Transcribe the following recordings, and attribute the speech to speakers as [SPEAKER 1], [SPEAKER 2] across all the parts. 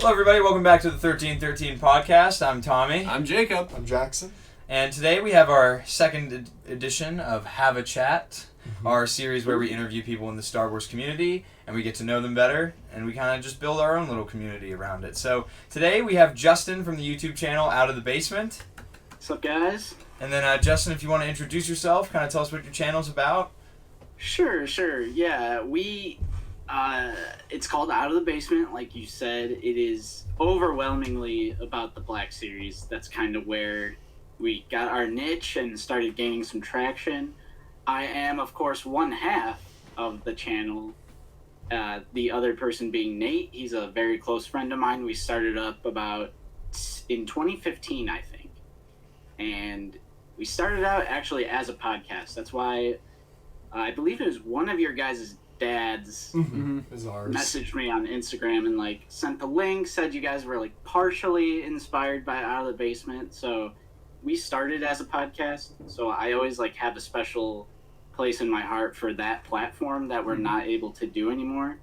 [SPEAKER 1] Hello, everybody. Welcome back to the 1313 podcast. I'm Tommy.
[SPEAKER 2] I'm Jacob.
[SPEAKER 3] I'm Jackson.
[SPEAKER 1] And today we have our second edition of Have a Chat, our series where we interview people in the Star Wars community and we get to know them better and we kind of just build our own little community around it. So today we have Justin from the YouTube channel Out of the Basement.
[SPEAKER 4] What's up, guys?
[SPEAKER 1] And then Justin, if you want to introduce yourself, kind of tell us what your channel's about.
[SPEAKER 4] Sure. Yeah, it's called Out of the Basement, like you said. It is overwhelmingly about the Black Series. That's kind of where we got our niche and started gaining some traction. I am, of course, one half of the channel. The other person being Nate. He's a very close friend of mine. We started up about in 2015, I think. And we started out actually as a podcast. That's why I believe it was one of your guys' dads messaged me on Instagram and sent the link, said you guys were partially inspired by Out of the Basement. So we started as a podcast. So I always have a special place in my heart for that platform that we're not able to do anymore.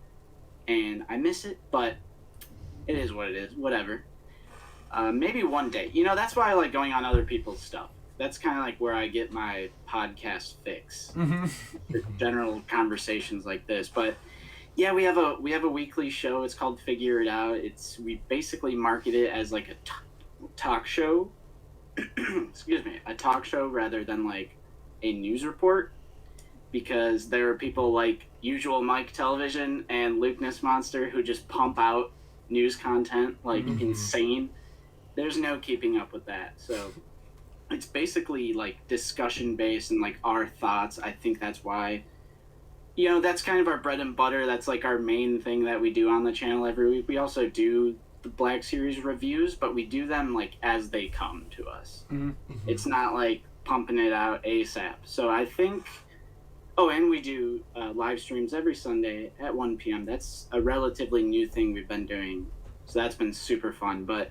[SPEAKER 4] And I miss it, but it is what it is. Whatever. Maybe one day. That's why I like going on other people's stuff. That's kind of where I get my podcast fix. General conversations like this. But yeah, we have a weekly show. It's called Figure It Out. We basically market it as a talk show. Excuse me, a talk show rather than a news report, because there are people like Usual Mike Television and Luke Monster who just pump out news content insane. There's no keeping up with that. So it's basically discussion based and our thoughts. I think that's why, that's kind of our bread and butter. That's our main thing that we do on the channel every week. We also do the Black Series reviews, but we do them as they come to us. It's not pumping it out ASAP. So I think, and we do live streams every Sunday at 1 p.m. That's a relatively new thing we've been doing. So that's been super fun. But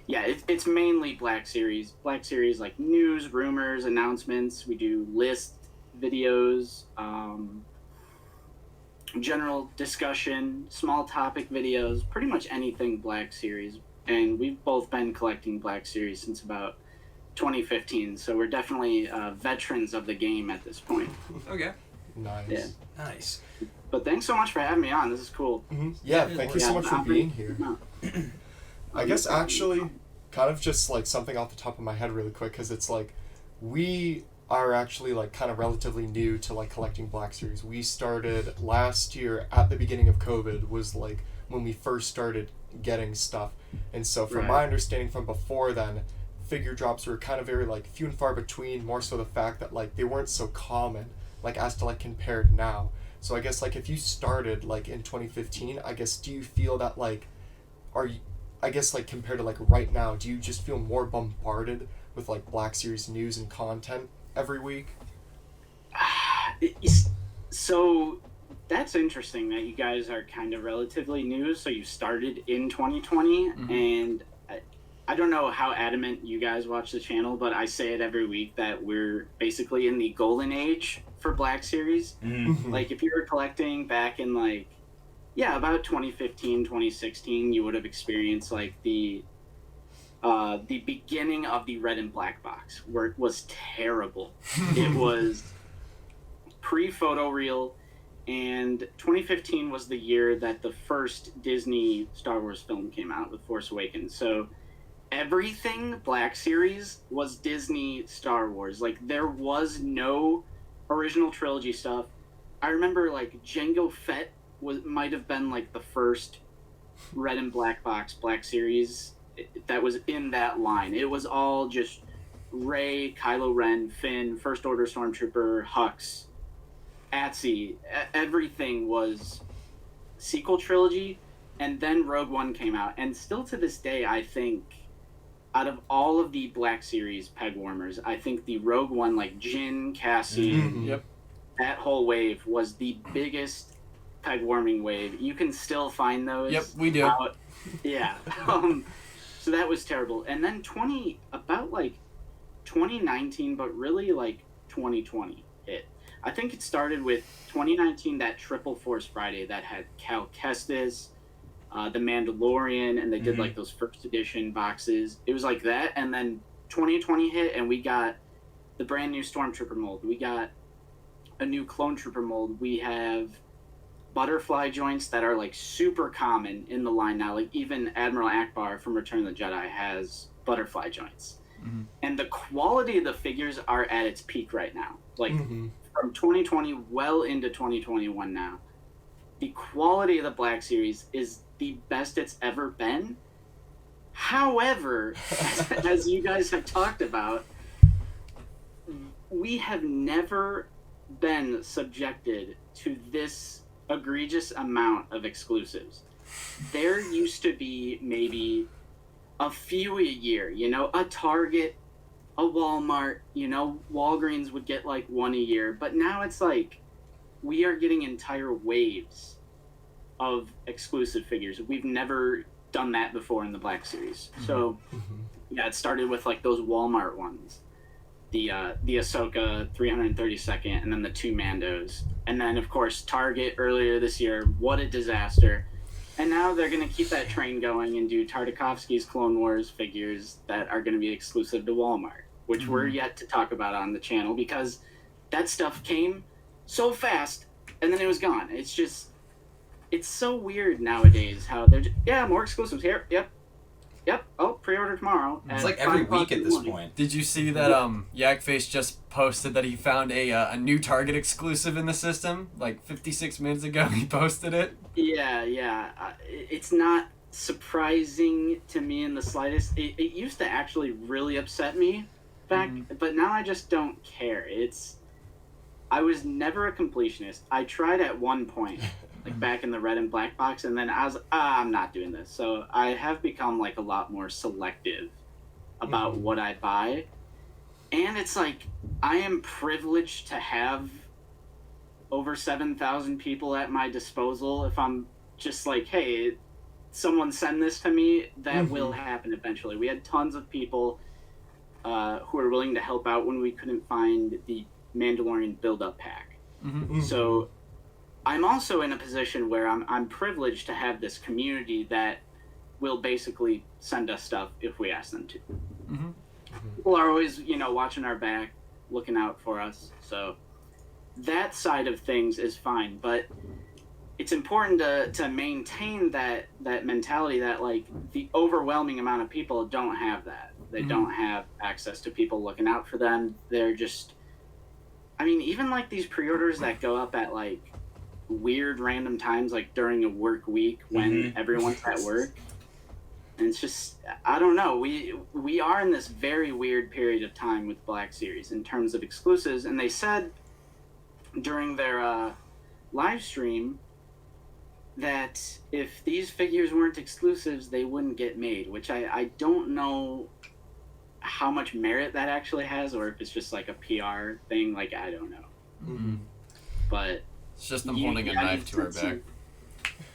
[SPEAKER 4] yeah, it's mainly Black Series. Black Series, news, rumors, announcements. We do list videos, general discussion, small topic videos, pretty much anything Black Series. And we've both been collecting Black Series since about 2015. So we're definitely veterans of the game at this point.
[SPEAKER 2] Okay.
[SPEAKER 3] Nice.
[SPEAKER 4] Yeah.
[SPEAKER 1] Nice.
[SPEAKER 4] But thanks so much for having me on. This is cool.
[SPEAKER 3] Yeah, thank you so much for being here. I guess actually, kind of just something off the top of my head really quick, because it's we are actually kind of relatively new to collecting Black Series. We started last year at the beginning of COVID was when we first started getting stuff. And so from my understanding from before then, figure drops were kind of very few and far between, more so the fact that they weren't so common as to compared now. So I guess if you started in 2015, I guess do you feel that are you, I guess compared to right now, do you just feel more bombarded with Black Series news and content every week?
[SPEAKER 4] So that's interesting that you guys are kind of relatively new. So you started in 2020, and I don't know how adamant you guys watch the channel, but I say it every week that we're basically in the golden age for Black Series. If you were collecting back in about 2015, 2016, you would have experienced the beginning of the red and black box, where it was terrible. It was pre-photo reel, and 2015 was the year that the first Disney Star Wars film came out with Force Awakens. So everything Black Series was Disney Star Wars. There was no original trilogy stuff. I remember Jango Fett might have been the first red and black box Black Series that was in that line. It was all just Rey, Kylo Ren, Finn, First Order Stormtrooper, Hux, Atzi. Everything was sequel trilogy, and then Rogue One came out. And still to this day, I think out of all of the Black Series peg warmers, I think the Rogue One, Jyn, Cassie, that whole wave was the biggest peg warming wave. You can still find those.
[SPEAKER 2] Yep, we do.
[SPEAKER 4] Yeah. So that was terrible. And then 2019, but really 2020 hit. I think it started with 2019, that Triple Force Friday that had Cal Kestis, The Mandalorian, and they did like those first edition boxes. It was like that, and then 2020 hit, and we got the brand new Stormtrooper mold. We got a new Clone Trooper mold. We have butterfly joints that are like super common in the line now. Like even Admiral Akbar from Return of the Jedi has butterfly joints. And the quality of the figures are at its peak right now. Like from 2020 well into 2021 now. The quality of the Black Series is the best it's ever been. However, as you guys have talked about, we have never been subjected to this egregious amount of exclusives. There used to be maybe a few a year, you know, a Target, a Walmart, you know, Walgreens would get like one a year, but now it's like we are getting entire waves of exclusive figures. We've never done that before in the Black Series. So yeah, it started with like those Walmart ones. The Ahsoka 332nd, and then the 2 Mandos. And then, of course, Target earlier this year. What a disaster. And now they're going to keep that train going and do Tartakovsky's Clone Wars figures that are going to be exclusive to Walmart, which we're yet to talk about on the channel because that stuff came so fast and then it was gone. It's just, it's so weird nowadays how they're just, more exclusives here. Yep. Oh, pre-order tomorrow.
[SPEAKER 1] It's like every week at this point.
[SPEAKER 2] Did you see that Yakface just posted that he found a new Target exclusive in the system? Like 56 minutes ago, he posted it.
[SPEAKER 4] Yeah. It's not surprising to me in the slightest. It used to actually really upset me back, but now I just don't care. I was never a completionist. I tried at one point. Like back in the red and black box, and then I was I'm not doing this. So I have become like a lot more selective about what I buy, and it's like I am privileged to have over 7,000 people at my disposal. If I'm just like, hey, someone send this to me, that will happen eventually. We had tons of people who were willing to help out when we couldn't find the Mandalorian build-up pack. So I'm also in a position where I'm privileged to have this community that will basically send us stuff if we ask them to. People are always, watching our back, looking out for us. So that side of things is fine, but it's important to maintain that mentality that like the overwhelming amount of people don't have that. They don't have access to people looking out for them. They're just, even like these pre-orders that go up at like weird random times, like during a work week when everyone's at work, and it's just, I don't know, we are in this very weird period of time with Black Series in terms of exclusives. And they said during their live stream that if these figures weren't exclusives, they wouldn't get made, which I don't know how much merit that actually has, or if it's just like a PR thing. Like, I don't know. But
[SPEAKER 2] it's just them holding a knife to our back.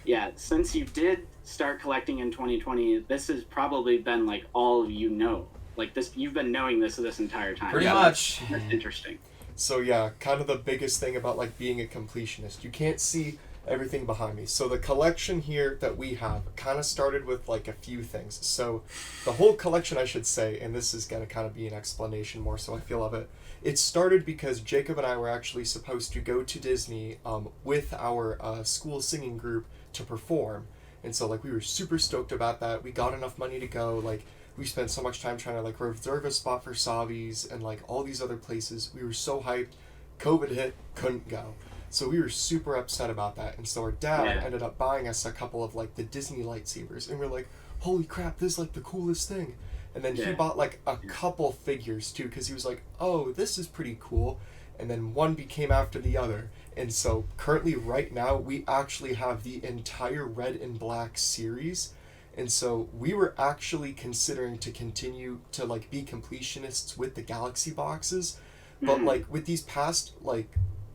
[SPEAKER 4] Yeah, since you did start collecting in 2020, this has probably been like all you know. Like this, you've been knowing this entire time.
[SPEAKER 1] Pretty much.
[SPEAKER 4] That's interesting.
[SPEAKER 3] So yeah, kind of the biggest thing about like being a completionist, you can't see everything behind me. So the collection here that we have kind of started with like a few things. So the whole collection, I should say, and this is going to kind of be an explanation more so I feel of it. It started because Jacob and I were actually supposed to go to Disney with our school singing group to perform. And so like we were super stoked about that. We got enough money to go. Like we spent so much time trying to like reserve a spot for Savi's and like all these other places. We were so hyped. COVID hit, couldn't go. So we were super upset about that. And so our dad ended up buying us a couple of like the Disney lightsabers. And we're like, holy crap, this is like the coolest thing. And then he bought like a couple figures too, because he was like, oh, this is pretty cool. And then one became after the other. And so currently right now, we actually have the entire red and black series. And so we were actually considering to continue to like be completionists with the Galaxy boxes. But like with these past like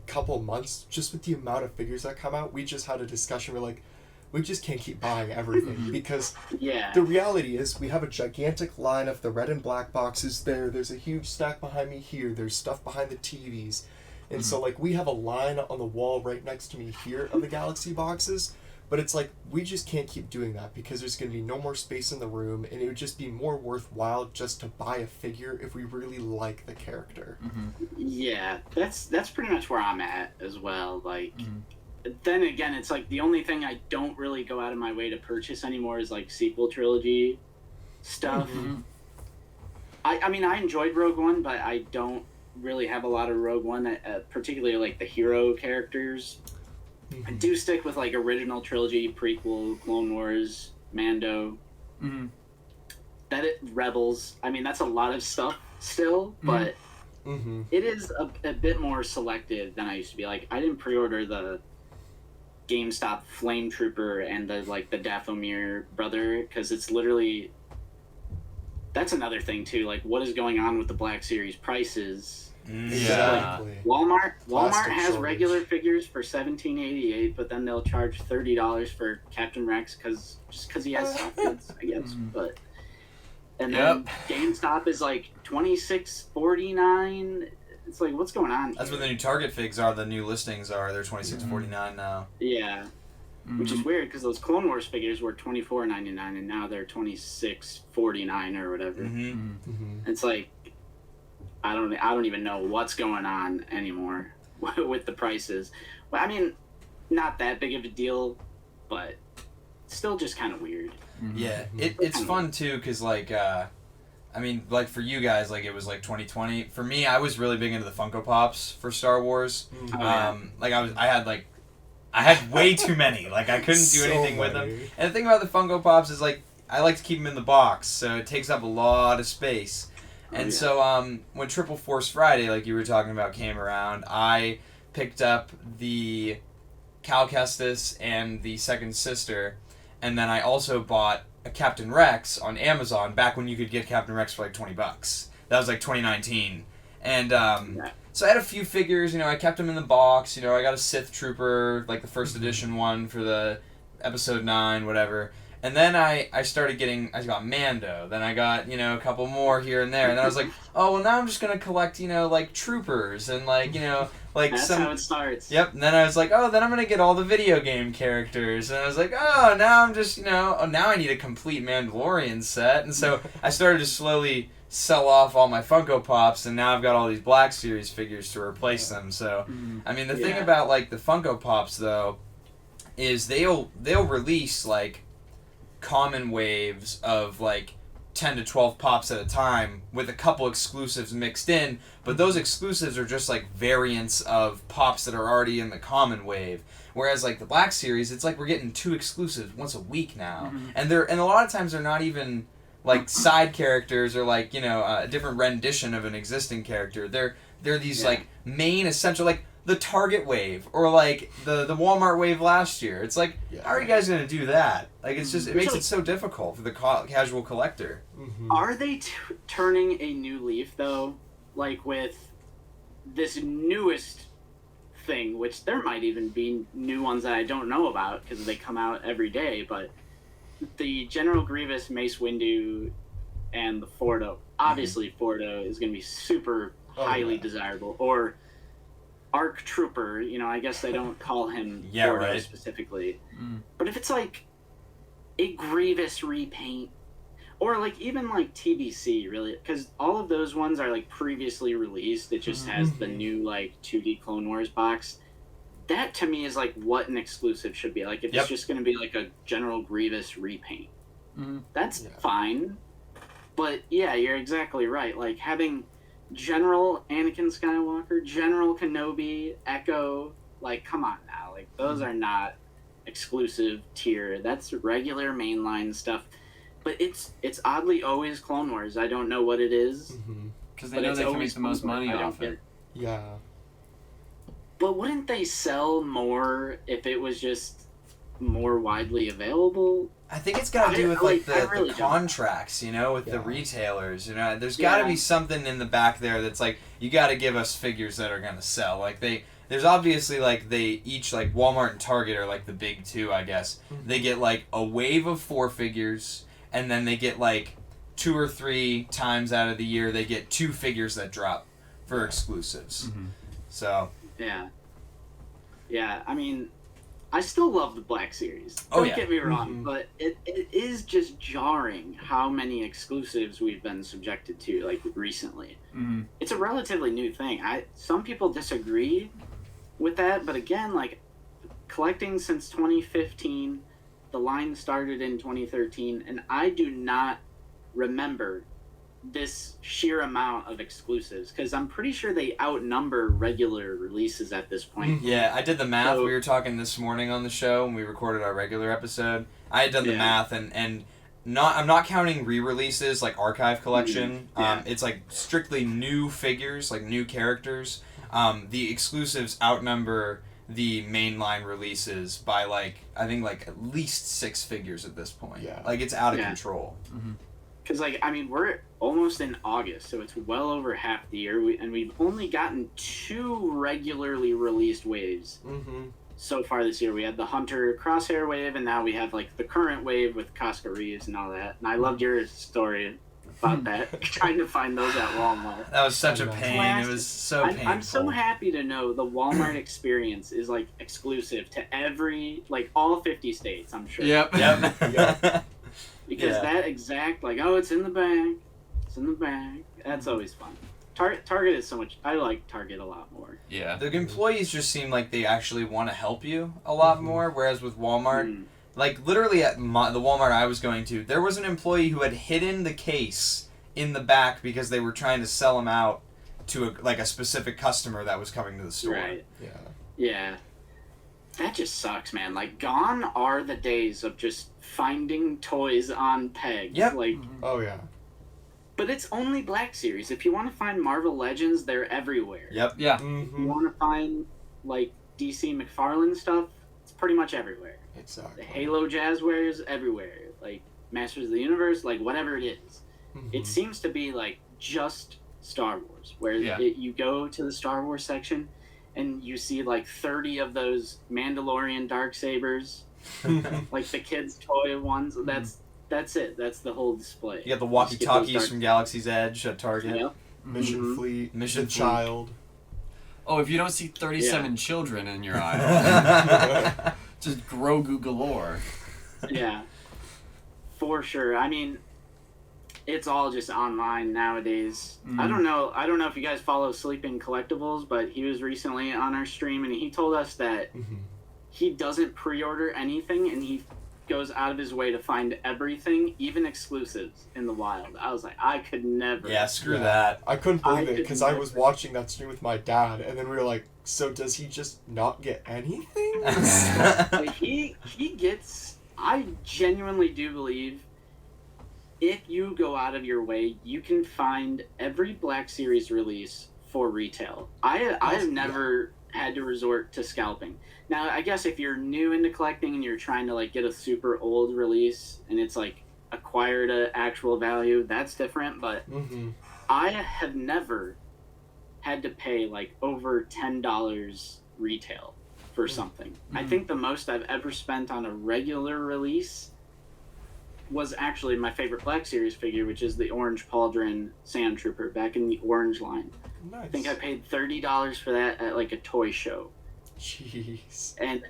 [SPEAKER 3] couple months, just with the amount of figures that come out, we just had a discussion. We're like, we just can't keep buying everything because the reality is we have a gigantic line of the red and black boxes there. There's a huge stack behind me here. There's stuff behind the TVs. And so like we have a line on the wall right next to me here of the Galaxy boxes, But it's like, we just can't keep doing that because there's going to be no more space in the room, and it would just be more worthwhile just to buy a figure if we really like the character.
[SPEAKER 4] Yeah, that's pretty much where I'm at as well. Like, then again, it's like the only thing I don't really go out of my way to purchase anymore is like sequel trilogy stuff. I mean, I enjoyed Rogue One, but I don't really have a lot of Rogue One, particularly like the hero characters. I do stick with like original trilogy, prequel, Clone Wars, Mando. Rebels. I mean, that's a lot of stuff still, but it is a bit more selective than I used to be. Like, I didn't pre-order the GameStop Flame Trooper and the Dathomir brother, because it's literally... That's another thing, too. Like, what is going on with the Black Series prices?
[SPEAKER 3] Exactly.
[SPEAKER 4] Walmart
[SPEAKER 3] Plastic
[SPEAKER 4] has
[SPEAKER 3] shortage.
[SPEAKER 4] regular figures for $17.88, but then they'll charge $30 for Captain Rex just because he has soft goods, I guess. But and then GameStop is like $26.49. It's like, what's going on?
[SPEAKER 1] That's what the new Target figs are. The new listings are. They're $26.49 now.
[SPEAKER 4] Yeah, which is weird because those Clone Wars figures were $24.99 and now they're $26.49 or whatever. It's like, I don't even know what's going on anymore with the prices. But I mean, not that big of a deal, but still just kind of weird.
[SPEAKER 1] Yeah, it's fun too, because like, I mean, like for you guys, like it was like 2020. For me, I was really big into the Funko Pops for Star Wars. Like I had way too many. Like I couldn't do anything with them. And the thing about the Funko Pops is like I like to keep them in the box, so it takes up a lot of space. And so when Triple Force Friday, like you were talking about, came around, I picked up the Cal Kestis and the Second Sister, and then I also bought a Captain Rex on Amazon back when you could get Captain Rex for like $20. That was like 2019. And so I had a few figures, you know, I kept them in the box, you know, I got a Sith Trooper, like the first edition one for the Episode 9, whatever. And then I got Mando, then I got, you know, a couple more here and there, and then I was like, oh, well, now I'm just going to collect, you know, like, troopers, and, like, you know, like
[SPEAKER 4] That's how it starts.
[SPEAKER 1] Yep, and then I was like, oh, then I'm going to get all the video game characters, and I was like, oh, now I'm just, you know, now I need a complete Mandalorian set, and so I started to slowly sell off all my Funko Pops, and now I've got all these Black Series figures to replace them, so, I mean, the thing about, like, the Funko Pops, though, is they'll release, like, common waves of like 10 to 12 pops at a time with a couple exclusives mixed in, but those exclusives are just like variants of pops that are already in the common wave, whereas like the Black Series, it's like we're getting 2 exclusives once a week now, and a lot of times they're not even like side characters or like, you know, a different rendition of an existing character. They're these like main essential, like the Target wave or like the Walmart wave last year. It's like, how are you guys gonna do that? Like, it's just, it makes it so difficult for the casual collector.
[SPEAKER 4] Are they turning a new leaf though? Like with this newest thing, which there might even be new ones that I don't know about because they come out every day, but the General Grievous, Mace Windu, and the Fordo. Obviously, Fordo is going to be super highly desirable. Or Arc Trooper, you know, I guess they don't call him Fordo specifically. But if it's like a Grievous repaint, or like even like TBC, really, because all of those ones are like previously released. It just has the new like 2D Clone Wars box. That to me is like what an exclusive should be. Like if it's just going to be like a General Grievous repaint, that's fine. But yeah, you're exactly right. Like having General Anakin Skywalker, General Kenobi, Echo, like come on now, like those are not exclusive tier. That's regular mainline stuff. But it's oddly always Clone Wars. I don't know what it is.
[SPEAKER 2] Because they know they can make the most money off it.
[SPEAKER 3] Yeah.
[SPEAKER 4] But wouldn't they sell more if it was just more widely available?
[SPEAKER 1] I think it's got to do with like the contracts, you know, with the retailers. You know, there's got to be something in the back there that's like, you got to give us figures that are gonna sell. Like there's obviously like they each, like Walmart and Target are like the big two, I guess. They get like a wave of 4 figures, and then they get like 2 or 3 times out of the year they get 2 figures that drop for exclusives. So
[SPEAKER 4] yeah. I mean, I still love the Black Series.
[SPEAKER 1] Oh,
[SPEAKER 4] Don't
[SPEAKER 1] yeah.
[SPEAKER 4] get me wrong,
[SPEAKER 3] Mhm.
[SPEAKER 4] but it is just jarring how many exclusives we've been subjected to, like, recently.
[SPEAKER 2] Mm-hmm.
[SPEAKER 4] It's a relatively new thing. Some people disagree with that, but again, like, collecting since 2015, the line started in 2013, and I do not remember this sheer amount of exclusives, because I'm pretty sure they outnumber regular releases at this point.
[SPEAKER 1] Yeah, I did the math.
[SPEAKER 4] So-
[SPEAKER 1] We were talking this morning on the show when we recorded our regular episode. I had done the
[SPEAKER 4] Yeah.
[SPEAKER 1] math, and I'm not counting re-releases like archive collection.
[SPEAKER 4] Yeah.
[SPEAKER 1] It's like strictly new figures, like new characters. The exclusives outnumber the mainline releases by I think at least 6 figures at this point.
[SPEAKER 3] Yeah.
[SPEAKER 1] Like it's out of
[SPEAKER 4] Yeah.
[SPEAKER 1] control.
[SPEAKER 4] Because, we're almost in August, so it's well over half the year, and we've only gotten 2 regularly released waves
[SPEAKER 3] Mm-hmm.
[SPEAKER 4] so far this year. We had the Hunter Crosshair wave, and now we have, the current wave with Casca Reeves and all that. And I loved your story about that, trying to find those at Walmart.
[SPEAKER 1] That was such a
[SPEAKER 3] I know.
[SPEAKER 1] pain. It was so painful.
[SPEAKER 4] I'm so happy to know the Walmart experience is, exclusive to all 50 states, I'm sure.
[SPEAKER 2] Yep.
[SPEAKER 1] Yep.
[SPEAKER 3] Yeah.
[SPEAKER 4] Because
[SPEAKER 1] Yeah.
[SPEAKER 4] that exact, it's in the bag. It's in the bag. That's always fun. Target is so much. I like Target a lot more.
[SPEAKER 2] Yeah.
[SPEAKER 1] The employees just seem like they actually want to help you a lot more, whereas with Walmart, literally at the Walmart I was going to, there was an employee who had hidden the case in the back because they were trying to sell them out to a specific customer that was coming to the store.
[SPEAKER 4] Right.
[SPEAKER 3] Yeah.
[SPEAKER 4] Yeah. That just sucks, man. Gone are the days of just finding toys on pegs.
[SPEAKER 1] Yep.
[SPEAKER 3] Oh yeah.
[SPEAKER 4] But it's only Black Series. If you want to find Marvel Legends, they're everywhere.
[SPEAKER 1] Yep.
[SPEAKER 2] Yeah.
[SPEAKER 4] If you
[SPEAKER 3] Mm-hmm.
[SPEAKER 4] want to find DC McFarlane stuff, it's pretty much everywhere. The
[SPEAKER 3] Exactly.
[SPEAKER 4] Halo Jazzware is everywhere. Masters of the Universe, whatever it is.
[SPEAKER 3] Mhm.
[SPEAKER 4] It seems to be just Star Wars, where
[SPEAKER 2] Yeah.
[SPEAKER 4] you go to the Star Wars section and you see 30 of those Mandalorian Darksabers, the kids' toy ones. That's it. That's the whole display.
[SPEAKER 1] You got the
[SPEAKER 4] Just get those
[SPEAKER 1] walkie-talkies from Galaxy's Edge at Target.
[SPEAKER 4] Yep.
[SPEAKER 3] Mission
[SPEAKER 4] Mhm.
[SPEAKER 3] Fleet.
[SPEAKER 1] Mission
[SPEAKER 3] The
[SPEAKER 1] Fleet.
[SPEAKER 3] Child.
[SPEAKER 2] Oh, if you don't see 37 children in your aisle, just Grogu galore.
[SPEAKER 4] Yeah, for sure. It's all just online nowadays.
[SPEAKER 2] Mm.
[SPEAKER 4] I don't know if you guys follow Sleeping Collectibles, but he was recently on our stream and he told us that
[SPEAKER 3] Mhm.
[SPEAKER 4] he doesn't pre-order anything and he goes out of his way to find everything, even exclusives, in the wild. I was like, I could never.
[SPEAKER 1] Yeah, screw
[SPEAKER 3] Yeah.
[SPEAKER 1] that.
[SPEAKER 3] I couldn't believe it
[SPEAKER 4] could
[SPEAKER 3] because I
[SPEAKER 4] never.
[SPEAKER 3] was watching that stream with my dad, and then we were like, "So does he just not get anything?"
[SPEAKER 4] He gets. I genuinely do believe if you go out of your way, you can find every Black Series release for retail. I've never had to resort to scalping. Now, I guess if you're new into collecting and you're trying to get a super old release and it's acquired a actual value, that's different. But
[SPEAKER 3] Mm-hmm.
[SPEAKER 4] I have never had to pay over $10 retail for something. I think the most I've ever spent on a regular release was actually my favorite Black Series figure, which is the orange Pauldron Sand Trooper back in the orange line.
[SPEAKER 3] Nice.
[SPEAKER 4] I think I paid $30 for that at a toy show.
[SPEAKER 3] Jeez.
[SPEAKER 4] And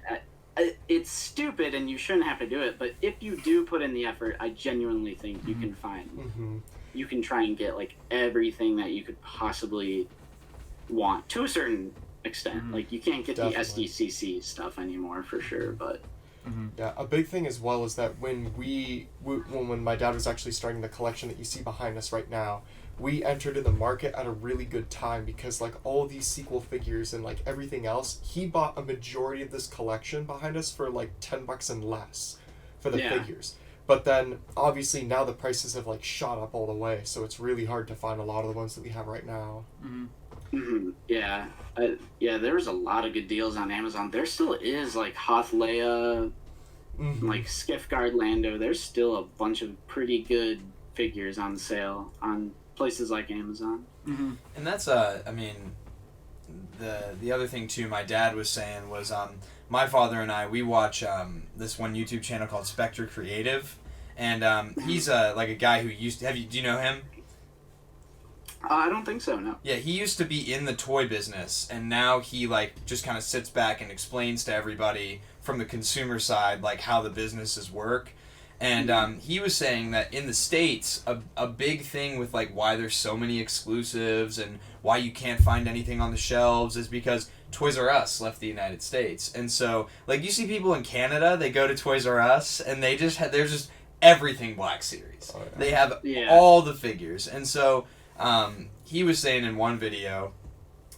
[SPEAKER 4] it's stupid and you shouldn't have to do it, but if you do put in the effort, I genuinely think you can find,
[SPEAKER 3] Mm-hmm.
[SPEAKER 4] you can try and get everything that you could possibly want to a certain extent.
[SPEAKER 2] Mhm.
[SPEAKER 4] You can't get
[SPEAKER 3] Definitely.
[SPEAKER 4] the SDCC stuff anymore for sure, but
[SPEAKER 3] Yeah, a big thing as well is that when when my dad was actually starting the collection that you see behind us right now, we entered in the market at a really good time because all of these sequel figures and everything else, he bought a majority of this collection behind us for $10 and less for the
[SPEAKER 4] Yeah.
[SPEAKER 3] figures. But then obviously now the prices have shot up all the way, so it's really hard to find a lot of the ones that we have right now.
[SPEAKER 4] yeah, there was a lot of good deals on Amazon. There still is Hoth Leia,
[SPEAKER 3] Mm-hmm.
[SPEAKER 4] Skiff Guard Lando. There's still a bunch of pretty good figures on sale on places like Amazon.
[SPEAKER 2] Mm-hmm.
[SPEAKER 1] And that's the other thing too. My dad was saying was my father and I, we watch this one YouTube channel called Spectre Creative, and he's a guy who used to do you know him?
[SPEAKER 4] I don't think so, no.
[SPEAKER 1] Yeah, he used to be in the toy business, and now he just kind of sits back and explains to everybody from the consumer side, like how the businesses work. And he was saying that in the States, a big thing with like why there's so many exclusives and why you can't find anything on the shelves is because Toys R Us left the United States. And so, like, you see people in Canada, they go to Toys R Us and they just there's just everything Black Series.
[SPEAKER 3] Oh, yeah.
[SPEAKER 1] They have
[SPEAKER 4] Yeah.
[SPEAKER 1] all the figures. And so he was saying in one video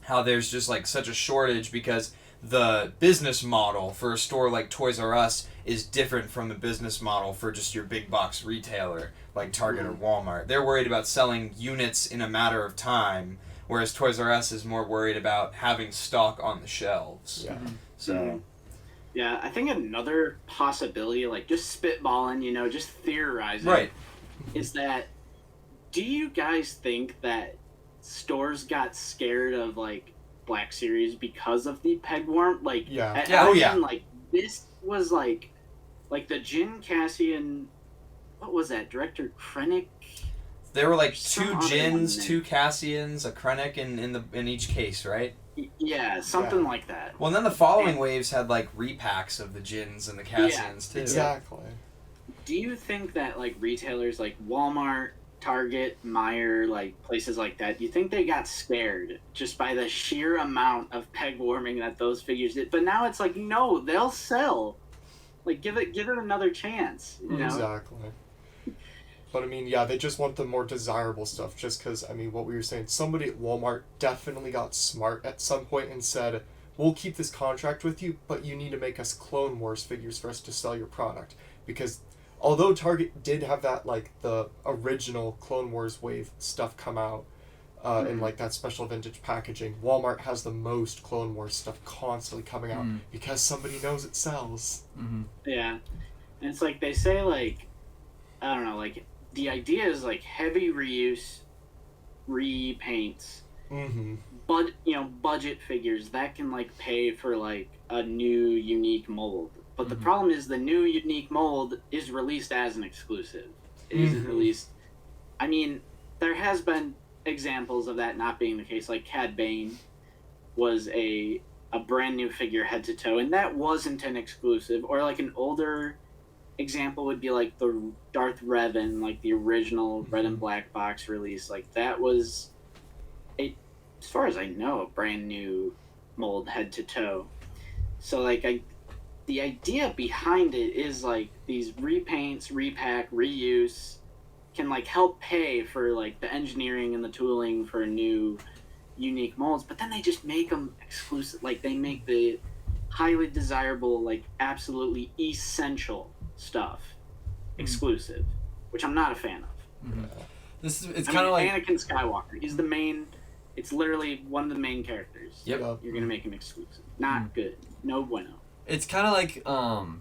[SPEAKER 1] how there's just like such a shortage because the business model for a store like Toys R Us is different from the business model for just your big box retailer like Target or Walmart. They're worried about selling units in a matter of time, whereas Toys R Us is more worried about having stock on the shelves.
[SPEAKER 3] Yeah.
[SPEAKER 1] So,
[SPEAKER 4] Yeah, I think another possibility, like just spitballing, you know, just theorizing,
[SPEAKER 1] right.
[SPEAKER 4] is that, do you guys think that stores got scared of like Black Series because of the pegworm? Like,
[SPEAKER 3] Yeah.
[SPEAKER 1] Yeah, oh, yeah.
[SPEAKER 4] Like this was like the Jin Cassian, what was that? Director Krennic.
[SPEAKER 1] There were like
[SPEAKER 4] Some
[SPEAKER 1] two
[SPEAKER 4] other
[SPEAKER 1] Jins,
[SPEAKER 4] one
[SPEAKER 1] two Cassians, a Krennic in each case, right?
[SPEAKER 4] Yeah, something
[SPEAKER 3] Yeah.
[SPEAKER 4] like that.
[SPEAKER 1] Well, and then the following waves had like repacks of the Jins and the Cassians too.
[SPEAKER 3] Exactly.
[SPEAKER 4] Do you think that like retailers like Walmart, Target, Meijer, like places like that, do you think they got scared just by the sheer amount of peg warming that those figures did? But now it's like, no, they'll sell. Like give it another chance, you know?
[SPEAKER 3] Exactly. But I mean, yeah, they just want the more desirable stuff. Just because, I mean, what we were saying, somebody at Walmart definitely got smart at some point and said, "We'll keep this contract with you, but you need to make us Clone Wars figures for us to sell your product." Because although Target did have that, like, the original Clone Wars wave stuff come out in, like, that special vintage packaging, Walmart has the most Clone Wars stuff constantly coming out because somebody knows it sells.
[SPEAKER 2] Mm-hmm.
[SPEAKER 4] Yeah. And it's like they say, like, I don't know, like, the idea is, like, heavy reuse, repaints,
[SPEAKER 3] Mm-hmm.
[SPEAKER 4] but, you know, budget figures that can, like, pay for, like, a new unique mold. But the problem is the new unique mold is released as an exclusive. It isn't released. I mean, there has been examples of that not being the case. Like Cad Bane was a brand new figure head to toe, and that wasn't an exclusive. Or like an older example would be like the Darth Revan, like the original red and black box release. Like that was, as far as I know, a brand new mold head to toe. So like the idea behind it is like these repaints, repack, reuse can like help pay for like the engineering and the tooling for new unique molds, but then they just make them exclusive. Like they make the highly desirable, like absolutely essential stuff exclusive, which I'm not a fan of.
[SPEAKER 2] It's
[SPEAKER 4] I
[SPEAKER 2] kind of
[SPEAKER 4] mean,
[SPEAKER 2] like
[SPEAKER 4] Anakin Skywalker. He's the main. It's literally one of the main characters.
[SPEAKER 1] Yep.
[SPEAKER 4] You're gonna make him exclusive. Not good. No bueno.
[SPEAKER 2] it's kind of like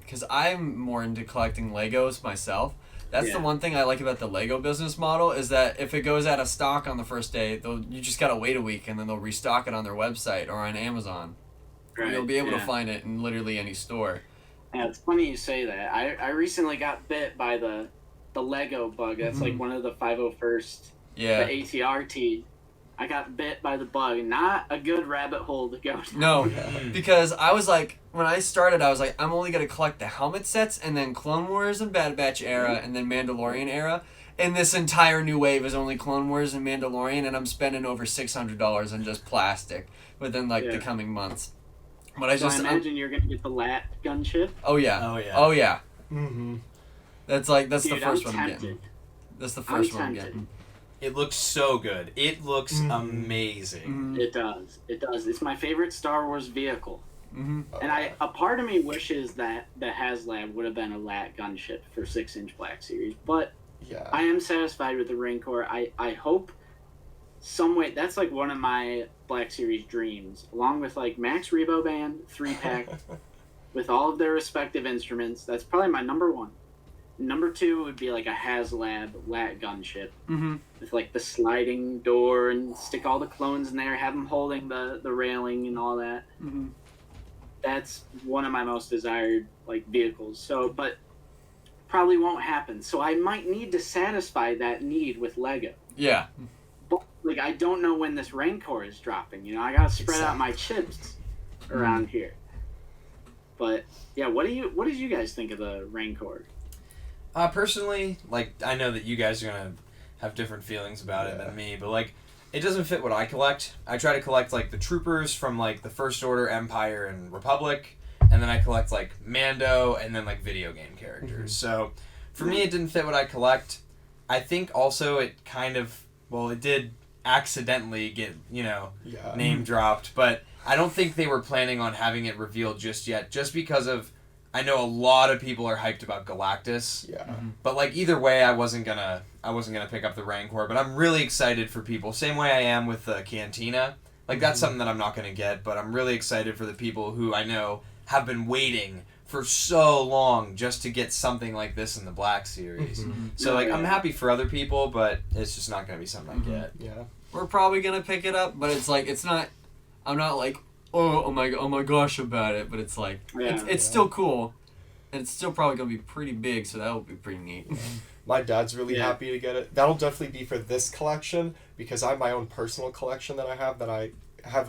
[SPEAKER 2] because I'm more into collecting Legos myself. That's the one thing I like about the Lego business model is that if it goes out of stock on the first day, you just gotta wait a week and then they'll restock it on their website or on Amazon.
[SPEAKER 4] Right.
[SPEAKER 2] You'll be able to find it in literally any store.
[SPEAKER 4] Yeah, it's funny you say that. I recently got bit by the Lego bug. That's like one of the 501st,
[SPEAKER 2] Yeah.
[SPEAKER 4] the ATRT. I got bit by the bug. Not a good rabbit hole to go down.
[SPEAKER 2] No, because I was like, when I started, I was like, I'm only going to collect the helmet sets and then Clone Wars and Bad Batch era and then Mandalorian era. And this entire new wave is only Clone Wars and Mandalorian, and I'm spending over $600 on just plastic within like the coming months. But
[SPEAKER 4] I imagine you're going to get the LAT gunship.
[SPEAKER 2] Oh yeah.
[SPEAKER 1] Oh, yeah.
[SPEAKER 2] Oh yeah.
[SPEAKER 3] Mm-hmm.
[SPEAKER 2] That's
[SPEAKER 4] Dude,
[SPEAKER 2] the first
[SPEAKER 4] I'm
[SPEAKER 2] one I'm
[SPEAKER 4] tempted.
[SPEAKER 2] getting. That's the first one I'm
[SPEAKER 4] tempted.
[SPEAKER 2] getting.
[SPEAKER 1] It looks so good. It looks amazing.
[SPEAKER 4] It does. It does. It's my favorite Star Wars vehicle.
[SPEAKER 2] Mm-hmm.
[SPEAKER 4] And a part of me wishes that the HasLab would have been a LAT gunship for 6-inch Black Series. But
[SPEAKER 3] Yeah.
[SPEAKER 4] I am satisfied with the Rancor. I hope some way, that's like one of my Black Series dreams, along with like Max Rebo Band 3-pack with all of their respective instruments. That's probably my number one. Number two would be like a HasLab LAT gunship with like the sliding door and stick all the clones in there, have them holding the railing and all that. That's one of my most desired like vehicles. So, but probably won't happen. So I might need to satisfy that need with Lego.
[SPEAKER 2] Yeah.
[SPEAKER 4] But like I don't know when this Rancor is dropping. You know, I gotta spread out my chips around here. But yeah, what did you guys think of the Rancor?
[SPEAKER 1] Personally, like, I know that you guys are gonna have different feelings about it than me, but like, it doesn't fit what I collect. I try to collect like the troopers from like the First Order, Empire, and Republic, and then I collect like Mando, and then like video game characters. So for me, it didn't fit what I collect. I think also it kind of, well, it did accidentally get, name dropped, but I don't think they were planning on having it revealed just yet, just because of, I know a lot of people are hyped about Galactus.
[SPEAKER 3] Yeah.
[SPEAKER 1] But like either way, I wasn't gonna pick up the Rancor, but I'm really excited for people. Same way I am with the Cantina. Like that's something that I'm not gonna get, but I'm really excited for the people who I know have been waiting for so long just to get something like this in the Black Series. So like I'm happy for other people, but it's just not gonna be something I get.
[SPEAKER 3] Yeah.
[SPEAKER 2] We're probably gonna pick it up, but it's like it's not. I'm not like oh my gosh about it, but it's like it's still cool, and it's still probably gonna be pretty big, so that will be pretty neat.
[SPEAKER 3] My dad's really happy to get it. That'll definitely be for this collection, because I have my own personal collection that I have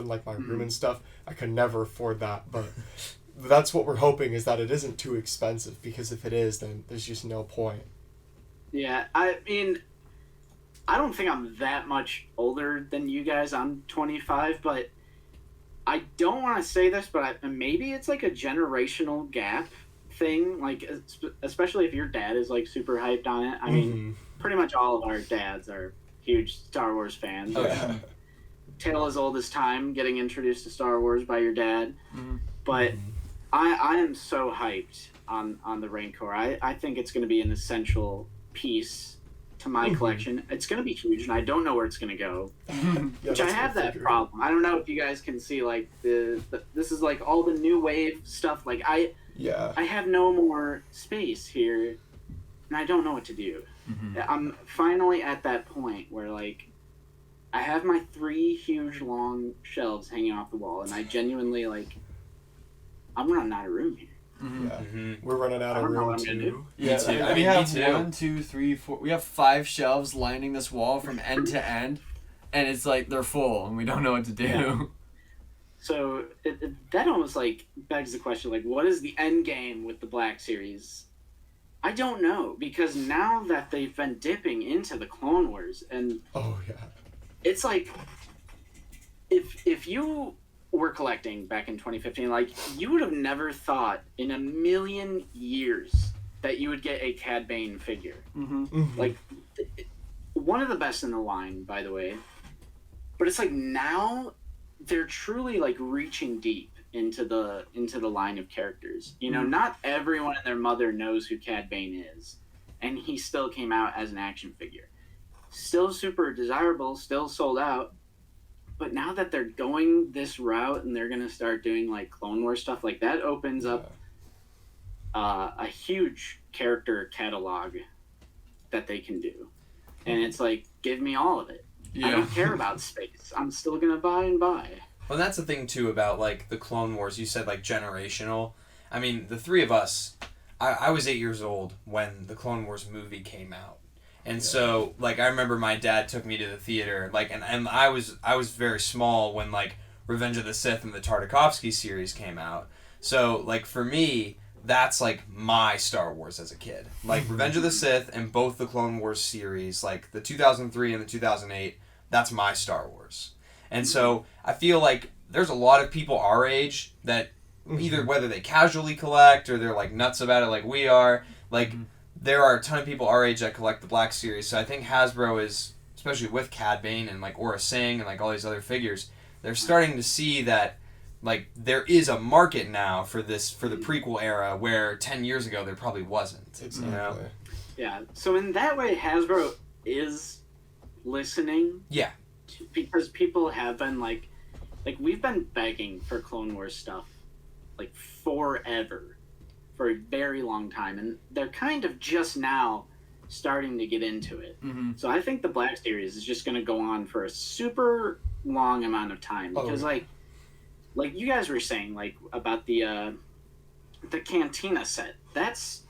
[SPEAKER 3] in like my room and stuff. I could never afford that, but that's what we're hoping, is that it isn't too expensive, because if it is, then there's just no point.
[SPEAKER 4] Yeah, I mean, I don't think I'm that much older than you guys. I'm 25, but I don't want to say this, but maybe it's like a generational gap thing, like especially if your dad is like super hyped on it. I mean, pretty much all of our dads are huge Star Wars fans. Tale as old as time, getting introduced to Star Wars by your dad. But I am so hyped on the Rancor. I think it's going to be an essential piece to my collection. It's going to be huge, and I don't know where it's going to go. Which I have that problem. I don't know if you guys can see, like, this is like all the new wave stuff. Like, I have no more space here, and I don't know what to do. I'm finally at that point where, like, I have my 3 huge long shelves hanging off the wall, and I genuinely, like, I'm running out of room here.
[SPEAKER 3] We're running out of room too.
[SPEAKER 2] Yeah,
[SPEAKER 1] me too.
[SPEAKER 2] I mean, we have 1, 2, 3, 4. We have 5 shelves lining this wall from end to end, and it's like they're full, and we don't know what to do.
[SPEAKER 4] Yeah. So that almost like begs the question, like, what is the end game with the Black Series? I don't know, because now that they've been dipping into the Clone Wars, and it's like if you were collecting back in 2015, like, you would have never thought in a million years that you would get a Cad Bane figure. Like, one of the best in the line, by the way. But it's like now they're truly like reaching deep into the line of characters. You know, not everyone and their mother knows who Cad Bane is, and he still came out as an action figure. Still super desirable, still sold out. But now that they're going this route and they're going to start doing like Clone Wars stuff, like that opens up a huge character catalog that they can do. And it's like, give me all of it. I don't care about space. I'm still going to buy and buy.
[SPEAKER 1] Well, that's the thing too about like the Clone Wars. You said like generational. I mean, the 3 of us, I was 8 years old when the Clone Wars movie came out. And so, like, I remember my dad took me to the theater, like, and I was very small when, like, Revenge of the Sith and the Tartakovsky series came out. So, like, for me, that's, like, my Star Wars as a kid. Like, Revenge of the Sith and both the Clone Wars series, like, the 2003 and the 2008, that's my Star Wars. And so, I feel like there's a lot of people our age that either whether they casually collect or they're, like, nuts about it like we are, like... There are a ton of people our age that collect the Black Series, so I think Hasbro is, especially with Cad Bane and like Aura Singh and like all these other figures, they're starting to see that like there is a market now for the prequel era where 10 years ago there probably wasn't.
[SPEAKER 3] Exactly.
[SPEAKER 1] You know?
[SPEAKER 4] Yeah. So in that way, Hasbro is listening.
[SPEAKER 1] Yeah.
[SPEAKER 4] Because people have been like we've been begging for Clone Wars stuff like forever. For a very long time, and they're kind of just now starting to get into it. So I think the Black Series is just going to go on for a super long amount of time, because like you guys were saying, like, about the Cantina set, that's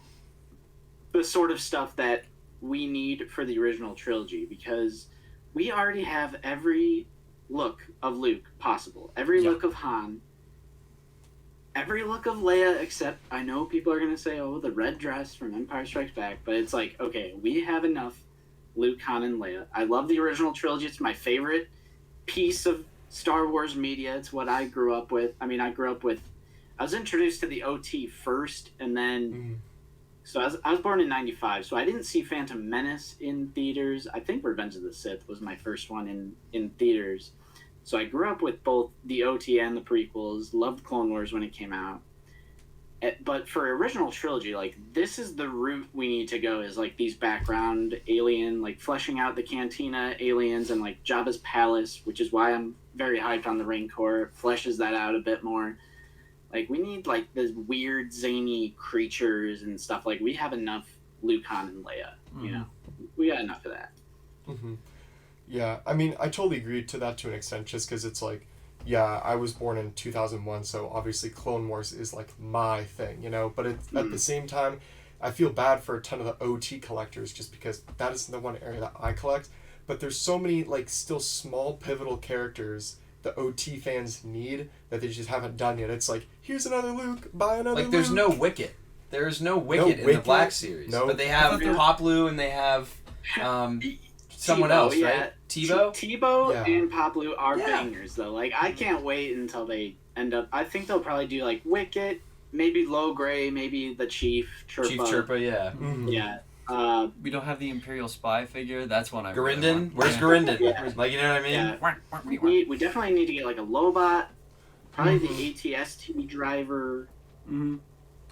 [SPEAKER 4] the sort of stuff that we need for the original trilogy, because we already have every look of Luke possible, every look of Han. every look of Leia, except I know people are gonna say, "Oh, the red dress from Empire Strikes Back," but it's like, okay, we have enough Luke, Han, and Leia. I love the original trilogy. It's my favorite piece of Star Wars media. It's what I grew up with. I mean, I was introduced to the OT first, and then so I was born in '95, so I didn't see Phantom Menace in theaters. I think Revenge of the Sith was my first one in theaters. So I grew up with both the OT and the prequels. Loved Clone Wars when it came out. But for original trilogy, like, this is the route we need to go, is like these background alien, like fleshing out the Cantina aliens and like Jabba's palace, which is why I'm very hyped on the Rancor. Fleshes that out a bit more. Like, we need like the weird zany creatures and stuff. Like, we have enough Luke, Han, and Leia. You know, we got enough of that.
[SPEAKER 3] Yeah, I mean, I totally agree to that to an extent, just because it's like, yeah, I was born in 2001, so obviously Clone Wars is like my thing, you know, but at the same time, I feel bad for a ton of the OT collectors, just because that isn't the one area that I collect, but there's so many like still small pivotal characters the OT fans need that they just haven't done yet. It's like, here's another Luke, buy another
[SPEAKER 1] Like, there's
[SPEAKER 3] Luke.
[SPEAKER 1] no Wicket. There's no Wicket in the Black series.
[SPEAKER 3] No.
[SPEAKER 1] But they have Poplu and they have someone
[SPEAKER 4] Tebow,
[SPEAKER 1] else,
[SPEAKER 4] yeah.
[SPEAKER 1] right? Tebow?
[SPEAKER 4] Tebow and Poplu are bangers, though. Like, I can't wait until they end up... I think they'll probably do, like, Wicket, maybe Low Gray, maybe the Chief Chirpa.
[SPEAKER 1] Chief Chirpa, yeah.
[SPEAKER 4] Yeah.
[SPEAKER 2] We don't have the Imperial spy figure. That's one I really
[SPEAKER 1] Garinden?
[SPEAKER 2] want.
[SPEAKER 1] Where's Garinden? Like, you know what I mean?
[SPEAKER 4] Yeah. We definitely need to get, like, a Lobot, probably the ATST driver,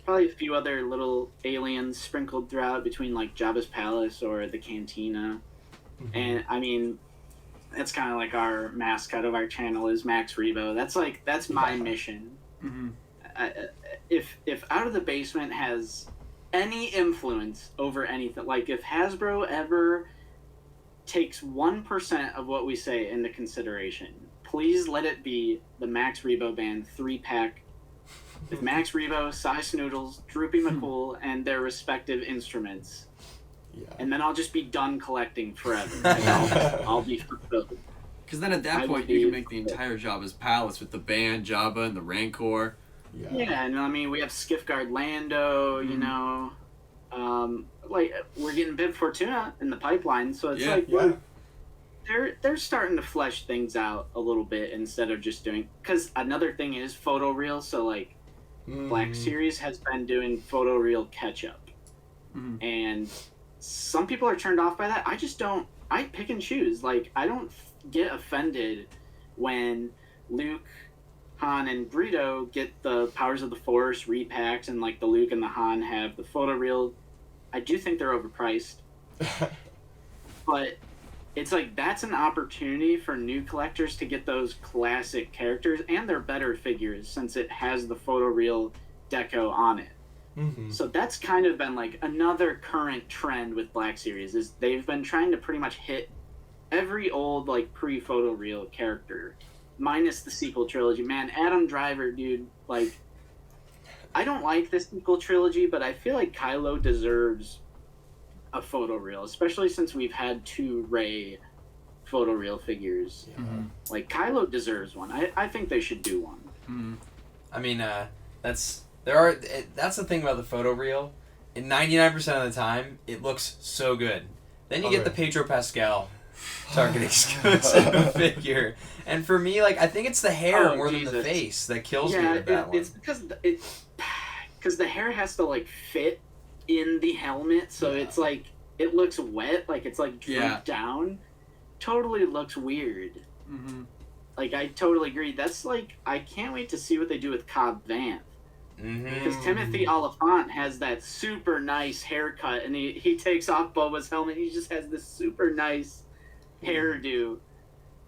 [SPEAKER 4] probably a few other little aliens sprinkled throughout between, like, Jabba's palace or the Cantina. And, I mean... That's kind of like our mascot of our channel is Max Rebo. That's my mission. If Out of the Basement has any influence over anything, like if Hasbro ever takes 1% of what we say into consideration, please let it be the Max Rebo Band 3-pack with Max Rebo, Cy Snoodles, Droopy McCool, and their respective instruments. Yeah. And then I'll just be done collecting forever. I'll be fulfilled.
[SPEAKER 2] Because then at that point, you can make the entire Jabba's palace with the band, Jabba, and the Rancor.
[SPEAKER 4] Yeah, and I mean, we have Skiffguard Lando, you know. Like, we're getting Bib Fortuna in the pipeline, so it's they're starting to flesh things out a little bit instead of just doing... Because another thing is photoreal, so, like, Black Series has been doing photoreal catch-up. And... some people are turned off by that. I just don't. I pick and choose. Like, I don't get offended when Luke, Han, and Greedo get the Powers of the Force repacks, and like the Luke and the Han have the photoreal. I do think they're overpriced, but it's like that's an opportunity for new collectors to get those classic characters, and they're better figures since it has the photoreal deco on it. So that's kind of been like another current trend with Black Series is they've been trying to pretty much hit every old like pre-photoreal character, minus the sequel trilogy. Man, Adam Driver, dude, like I don't like the sequel trilogy, but I feel like Kylo deserves a photoreal, especially since we've had 2 Rey photoreal figures. Like Kylo deserves one. I think they should do one.
[SPEAKER 1] I mean, that's the thing about the photoreal. In 99% of the time, it looks so good. Then you get the Pedro Pascal Target exclusive figure, and for me, like I think it's the hair more than the face that kills me with that one.
[SPEAKER 4] It's because the hair has to like fit in the helmet, so it's like it looks wet, like it's like drooped down. Totally looks weird. Like I totally agree. That's like I can't wait to see what they do with Cobb Vanth. Because Timothy Oliphant has that super nice haircut, and he takes off Boba's helmet. He just has this super nice hairdo,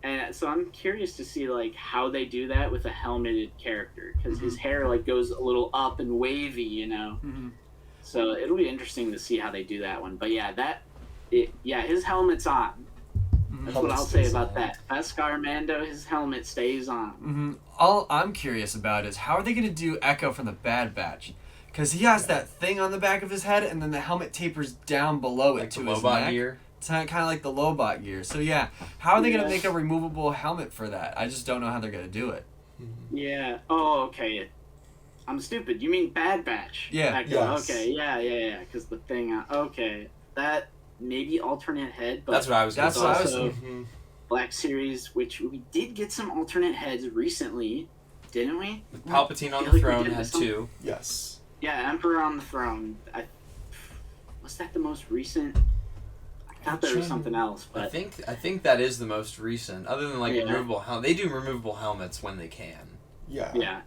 [SPEAKER 4] and so I'm curious to see like how they do that with a helmeted character, because his hair like goes a little up and wavy, you know. So it'll be interesting to see how they do that one. But his helmet's on. That's what I'll say about that. Beskar Mando, his helmet stays on.
[SPEAKER 2] All I'm curious about is how are they going to do Echo from the Bad Batch? Because he has that thing on the back of his head, and then the helmet tapers down below it to his neck. Gear. It's kind of like the Lobot gear. So how are they going to make a removable helmet for that? I just don't know how they're going to do it.
[SPEAKER 4] Yeah. Oh, okay. I'm stupid. You mean Bad Batch?
[SPEAKER 2] Yeah.
[SPEAKER 4] Echo.
[SPEAKER 3] Yes.
[SPEAKER 4] Okay. Yeah. Because the thing. Okay. That maybe alternate head, but
[SPEAKER 1] That's what I was.
[SPEAKER 2] That's
[SPEAKER 1] gonna
[SPEAKER 2] what I
[SPEAKER 1] say.
[SPEAKER 2] was-
[SPEAKER 3] Mhm.
[SPEAKER 4] Black Series, which we did get some alternate heads recently, didn't we?
[SPEAKER 1] With Palpatine on
[SPEAKER 4] I feel
[SPEAKER 1] the
[SPEAKER 4] like we
[SPEAKER 1] throne
[SPEAKER 4] did
[SPEAKER 1] had
[SPEAKER 4] some-
[SPEAKER 1] 2.
[SPEAKER 3] Yes.
[SPEAKER 4] Yeah, Emperor on the Throne. Was that the most recent? I thought there was something else,
[SPEAKER 1] I
[SPEAKER 4] but
[SPEAKER 1] think that is the most recent. Other than like
[SPEAKER 4] Yeah.
[SPEAKER 1] removable they do removable helmets when they can.
[SPEAKER 3] Yeah.
[SPEAKER 4] yeah.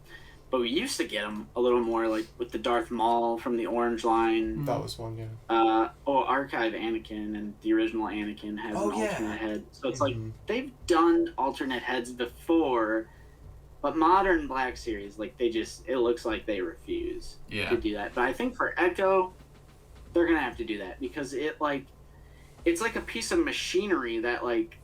[SPEAKER 4] But we used to get them a little more, like with the Darth Maul from the Orange Line.
[SPEAKER 3] That was one, yeah.
[SPEAKER 4] Archive Anakin and the original Anakin has
[SPEAKER 1] Oh,
[SPEAKER 4] an
[SPEAKER 1] yeah.
[SPEAKER 4] alternate head. So it's like
[SPEAKER 3] Mhm.
[SPEAKER 4] they've done alternate heads before, but modern Black Series, like it looks like they refuse to do that. But I think for Echo, they're gonna have to do that because it's like a piece of machinery that like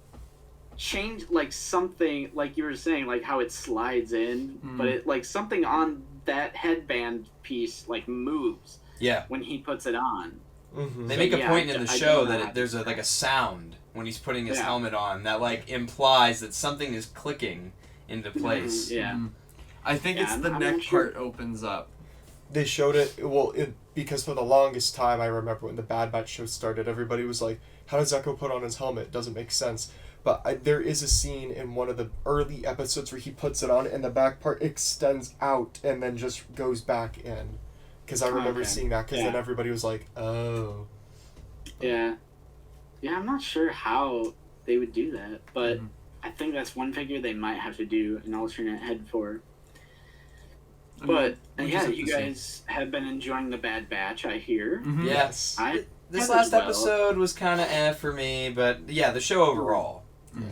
[SPEAKER 4] change like something like you were saying, like how it slides in, but it like something on that headband piece like moves
[SPEAKER 1] Yeah.
[SPEAKER 4] when he puts it on.
[SPEAKER 3] Mhm.
[SPEAKER 1] They make a
[SPEAKER 4] yeah,
[SPEAKER 1] point in the
[SPEAKER 4] I
[SPEAKER 1] show
[SPEAKER 4] don't know
[SPEAKER 1] that
[SPEAKER 4] how
[SPEAKER 1] there's
[SPEAKER 4] to
[SPEAKER 1] a
[SPEAKER 4] do
[SPEAKER 1] like
[SPEAKER 4] that.
[SPEAKER 1] a sound when he's putting his
[SPEAKER 4] Yeah.
[SPEAKER 1] helmet on that like implies that something is clicking into place.
[SPEAKER 4] Yeah.
[SPEAKER 2] Mhm. I think
[SPEAKER 4] Yeah,
[SPEAKER 2] it's
[SPEAKER 4] I'm
[SPEAKER 2] the
[SPEAKER 4] not
[SPEAKER 2] neck
[SPEAKER 4] sure.
[SPEAKER 2] part opens up.
[SPEAKER 3] They showed it, because for the longest time, I remember when the Bad Batch show started, everybody was like, how does Echo put on his helmet? It doesn't make sense. But there is a scene in one of the early episodes where he puts it on and the back part extends out and then just goes back in. Because I remember
[SPEAKER 4] Okay.
[SPEAKER 3] seeing that, because then
[SPEAKER 4] Yeah.
[SPEAKER 3] everybody was like, oh.
[SPEAKER 4] Yeah. Yeah, I'm not sure how they would do that, but
[SPEAKER 2] Mhm.
[SPEAKER 4] I think that's one figure they might have to do an alternate head for.
[SPEAKER 2] I mean,
[SPEAKER 4] But
[SPEAKER 2] we'll just
[SPEAKER 4] yeah,
[SPEAKER 2] have
[SPEAKER 4] you
[SPEAKER 2] to see.
[SPEAKER 4] guys have been enjoying the Bad Batch, I hear.
[SPEAKER 2] Mhm.
[SPEAKER 1] Yes.
[SPEAKER 4] I
[SPEAKER 1] This
[SPEAKER 4] as
[SPEAKER 1] last
[SPEAKER 4] well.
[SPEAKER 1] episode was kind of for me, but yeah, the show overall.
[SPEAKER 3] Yeah.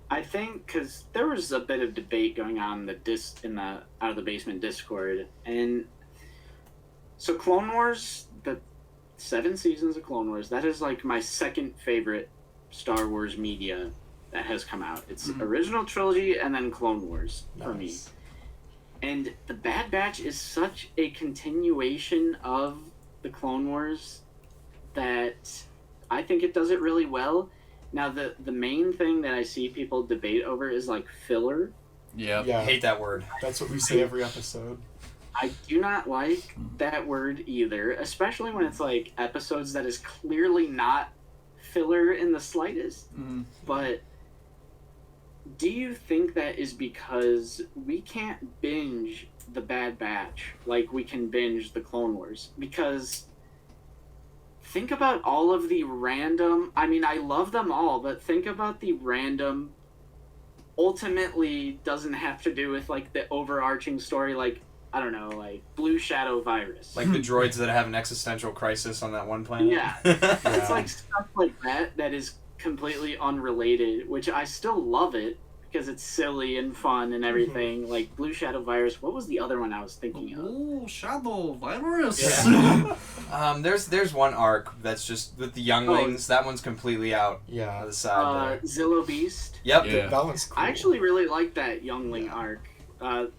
[SPEAKER 4] I think because there was a bit of debate going on in the Out of the Basement Discord, and so Clone Wars, the 7 seasons of Clone Wars, that is like my second favorite Star Wars media that has come out. It's
[SPEAKER 2] Mhm.
[SPEAKER 4] original trilogy and then Clone Wars for me.
[SPEAKER 3] Nice.
[SPEAKER 4] And the Bad Batch is such a continuation of the Clone Wars that I think it does it really well. Now, the main thing that I see people debate over is like filler.
[SPEAKER 2] Yep.
[SPEAKER 1] I
[SPEAKER 3] Yeah,
[SPEAKER 1] hate that word.
[SPEAKER 3] that's what we say every episode.
[SPEAKER 4] I do not like that word either, especially when it's like episodes that is clearly not filler in the slightest.
[SPEAKER 2] Mhm.
[SPEAKER 4] But do you think that is because we can't binge the Bad Batch like we can binge the Clone Wars? Because think about all of the random, I mean, I love them all, but think about the random, ultimately doesn't have to do with like the overarching story, like, I don't know, like Blue Shadow Virus.
[SPEAKER 1] Like the droids that have an existential crisis on that one planet.
[SPEAKER 4] Yeah. It's like stuff like that is completely unrelated, which I still love it because it's silly and fun and everything. Like Blue Shadow Virus. What was the other one I was thinking of?
[SPEAKER 2] Oh, Shadow Virus.
[SPEAKER 1] Yeah. There's one arc that's just with the younglings. That one's completely out of
[SPEAKER 3] Yeah.
[SPEAKER 1] the side there.
[SPEAKER 4] Zillow Beast.
[SPEAKER 1] Yep.
[SPEAKER 2] Yeah.
[SPEAKER 3] That one's cool.
[SPEAKER 4] I actually really like that youngling arc.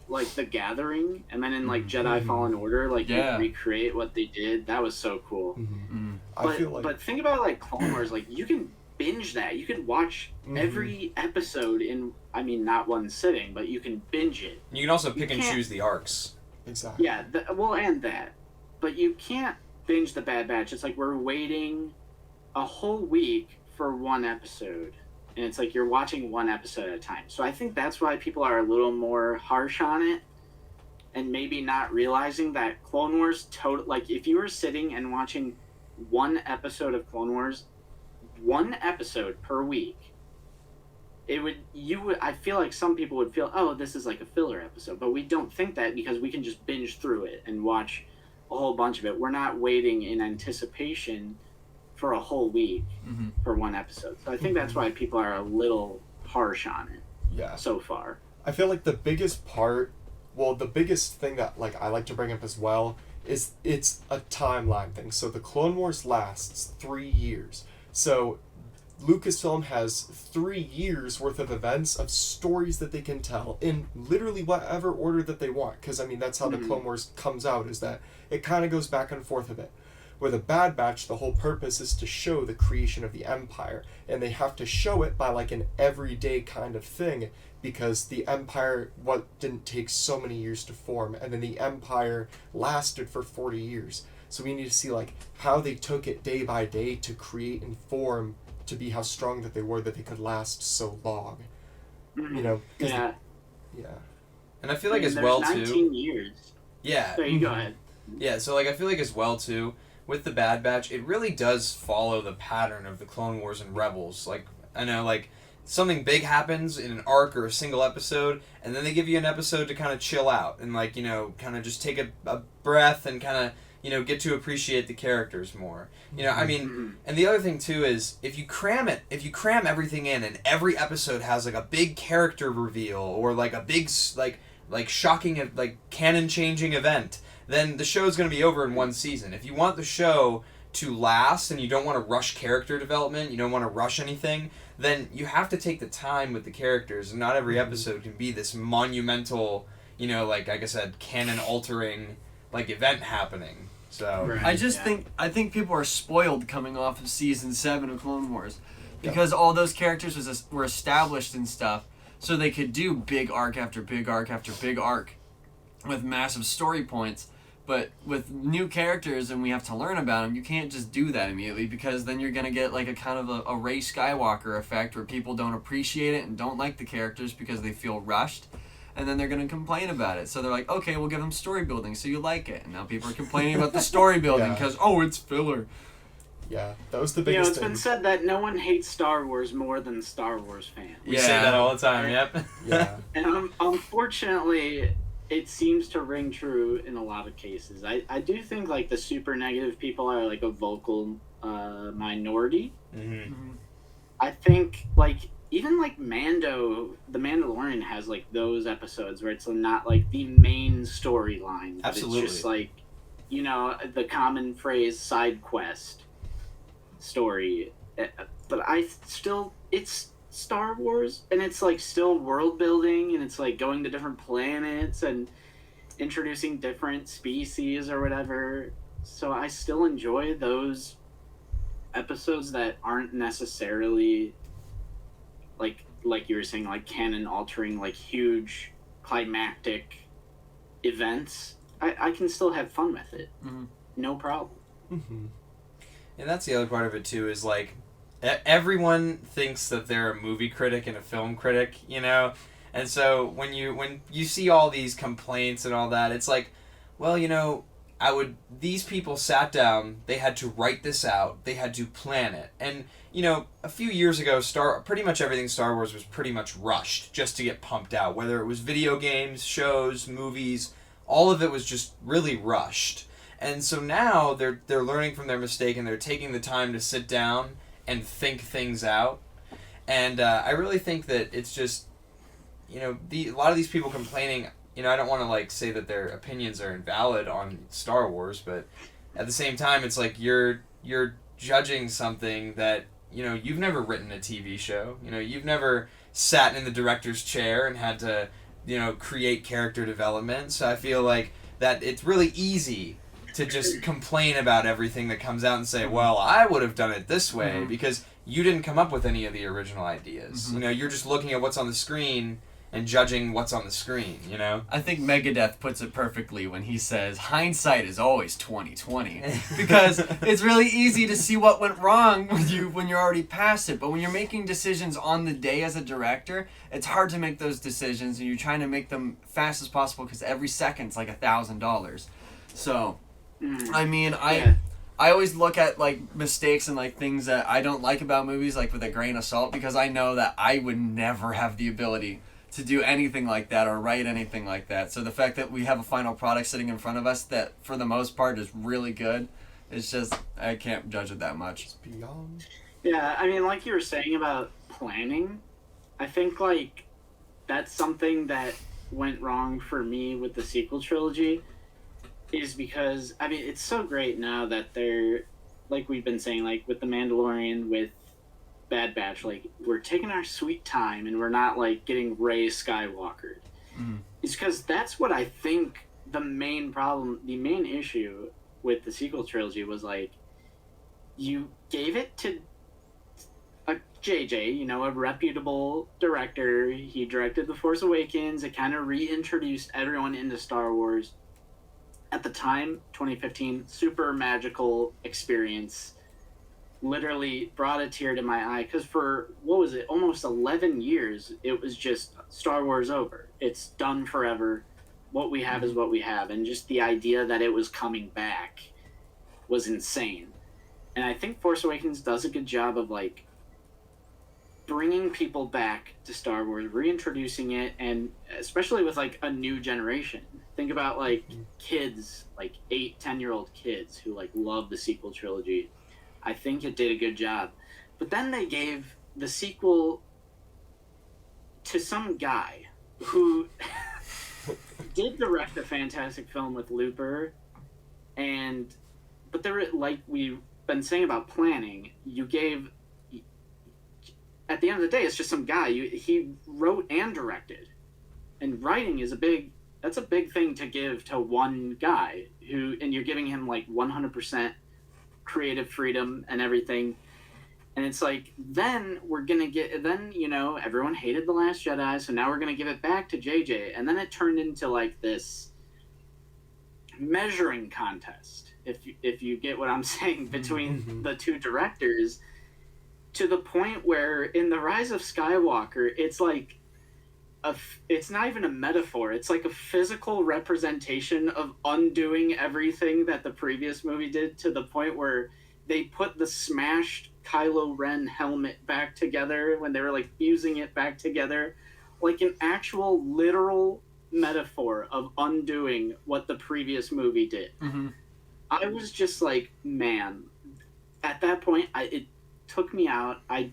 [SPEAKER 4] Like The Gathering, and then in like Jedi Fallen Order, like
[SPEAKER 2] Yeah.
[SPEAKER 4] you recreate what they did. That was so cool.
[SPEAKER 3] Mhm.
[SPEAKER 2] Mm.
[SPEAKER 3] I feel like.
[SPEAKER 4] But think about like Clone Wars, like you can binge that. You could watch
[SPEAKER 3] Mhm.
[SPEAKER 4] every episode in, I mean, not one sitting, but you can binge it.
[SPEAKER 1] You can also pick and
[SPEAKER 4] can't-
[SPEAKER 1] choose the arcs.
[SPEAKER 3] Exactly.
[SPEAKER 4] Yeah, and that. But you can't binge the Bad Batch. It's like we're waiting a whole week for one episode. And it's like you're watching one episode at a time. So I think that's why people are a little more harsh on it. And maybe not realizing that Clone Wars, like if you were sitting and watching one episode of Clone Wars, one episode per week, I feel like some people would feel, oh, this is like a filler episode. But we don't think that because we can just binge through it and watch a whole bunch of it. We're not waiting in anticipation for a whole week
[SPEAKER 2] Mhm.
[SPEAKER 4] for one episode. So I think that's why people are a little harsh on it
[SPEAKER 3] Yeah.
[SPEAKER 4] so far.
[SPEAKER 3] I feel like the biggest thing that like I like to bring up as well is it's a timeline thing. So the Clone Wars lasts 3 years. So Lucasfilm has 3 years worth of events of stories that they can tell in literally whatever order that they want. Because I mean that's how the Clone Wars comes out, is that it kind of goes back and forth a bit. Where the Bad Batch, the whole purpose is to show the creation of the Empire, and they have to show it by like an everyday kind of thing, because the Empire didn't take so many years to form, and then the Empire lasted for 40 years. So we need to see like how they took it day by day to create and form to be how strong that they were, that they could last so long. You know?
[SPEAKER 4] Yeah.
[SPEAKER 3] Yeah.
[SPEAKER 1] And I feel like as
[SPEAKER 4] there's
[SPEAKER 1] well
[SPEAKER 4] 19
[SPEAKER 1] too.
[SPEAKER 4] years.
[SPEAKER 1] Yeah.
[SPEAKER 4] There you go ahead.
[SPEAKER 1] Yeah, so like I feel like as well too, with the Bad Batch, it really does follow the pattern of the Clone Wars and Rebels. Like I know like something big happens in an arc or a single episode, and then they give you an episode to kind of chill out and like, you know, kind of just take a breath and kind of, you know, get to appreciate the characters more. You know, I mean, and the other thing too is if you cram everything in and every episode has like a big character reveal or like a big like shocking like canon changing event, then the show's going to be over in one season. If you want the show to last and you don't want to rush character development, you don't want to rush anything, then you have to take the time with the characters, and not every episode can be this monumental, you know, like I said, canon altering like event happening. So
[SPEAKER 4] Right.
[SPEAKER 2] I think people are spoiled coming off of season 7 of Clone Wars, because all those characters were established and stuff, so they could do big arc after big arc after big arc with massive story points. But with new characters and we have to learn about them, you can't just do that immediately, because then you're going to get like a kind of a Rey Skywalker effect where people don't appreciate it and don't like the characters because they feel rushed. And then they're going to complain about it. So they're like, okay, we'll give them story building so you like it. And now people are complaining about the story building because, it's filler.
[SPEAKER 3] Yeah, that was the
[SPEAKER 4] You know,
[SPEAKER 3] biggest
[SPEAKER 4] it's been said that no one hates Star Wars more than Star Wars fans.
[SPEAKER 1] we say that all the time. Yep.
[SPEAKER 3] Yeah.
[SPEAKER 4] And unfortunately, it seems to ring true in a lot of cases. I do think like the super negative people are like a vocal minority.
[SPEAKER 1] Mm-hmm.
[SPEAKER 4] I think like even like Mando, the Mandalorian has like those episodes where it's not like the main storyline.
[SPEAKER 1] Absolutely.
[SPEAKER 4] It's just like, you know, the common phrase side quest story. But it's Star Wars, and it's like still world building, and it's like going to different planets and introducing different species or whatever. So I still enjoy those episodes that aren't necessarily like you were saying, like canon altering, like huge climactic events. I can still have fun with it.
[SPEAKER 2] Mm-hmm.
[SPEAKER 4] No problem.
[SPEAKER 3] Mm-hmm.
[SPEAKER 1] And that's the other part of it too, is like everyone thinks that they're a movie critic and a film critic, you know? And so when you see all these complaints and all that, it's like, well, you know, these people sat down, they had to write this out, they had to plan it. And, you know, a few years ago, pretty much everything Star Wars was pretty much rushed just to get pumped out. Whether it was video games, shows, movies, all of it was just really rushed. And so now they're learning from their mistake, and they're taking the time to sit down and think things out. And I really think that it's just, you know, a lot of these people complaining, you know, I don't want to like say that their opinions are invalid on Star Wars, but at the same time, it's like you're judging something that, you know, you've never written a TV show. You know, you've never sat in the director's chair and had to, you know, create character development. So I feel like that it's really easy to just complain about everything that comes out and say, well, I would have done it this way, because you didn't come up with any of the original ideas. You know, you're just looking at what's on the screen and judging what's on the screen, you know?
[SPEAKER 2] I think Megadeth puts it perfectly when he says hindsight is always 20/20, because it's really easy to see what went wrong with you when you're already past it. But when you're making decisions on the day as a director, it's hard to make those decisions, and you're trying to make them fast as possible because every second's like $1,000. So, I mean, I always look at like mistakes and like things that I don't like about movies like with a grain of salt, because I know that I would never have the ability to do anything like that or write anything like that. So the fact that we have a final product sitting in front of us that for the most part is really good, it's just, I can't judge it that much.
[SPEAKER 3] It's beyond.
[SPEAKER 4] Yeah, I mean, like you were saying about planning, I think like that's something that went wrong for me with the sequel trilogy, is because, I mean, it's so great now that they're, like we've been saying, like with The Mandalorian, with Bad Batch, like we're taking our sweet time and we're not like getting Rey Skywalker. It's because that's what I think the main issue with the sequel trilogy was like, you gave it to a JJ, you know, a reputable director. He directed The Force Awakens. It kind of reintroduced everyone into Star Wars. At the time, 2015, super magical experience. Literally brought a tear to my eye because for, what was it, almost 11 years, it was just Star Wars over. It's done forever. What we have is what we have. And just the idea that it was coming back was insane. And I think Force Awakens does a good job of, like, bringing people back to Star Wars, reintroducing it, and especially with, like, a new generation. Think about, like, kids, like 8-10-year-old kids who, like, love the sequel trilogy. I think it did a good job. But then they gave the sequel to some guy who did direct a fantastic film with Looper, but there, like we've been saying about planning, you gave, at the end of the day, it's just some guy. He wrote and directed. And writing is that's a big thing to give to one guy and you're giving him like 100% creative freedom and everything. And it's like, then you know, everyone hated The Last Jedi, so now we're going to give it back to JJ. And then it turned into like this measuring contest, if you get what I'm saying, between the two directors, to the point where in The Rise of Skywalker, it's like, it's not even a metaphor. It's like a physical representation of undoing everything that the previous movie did, to the point where they put the smashed Kylo Ren helmet back together when they were like fusing it back together, like an actual literal metaphor of undoing what the previous movie did. I was just like, man, at that point, it took me out. I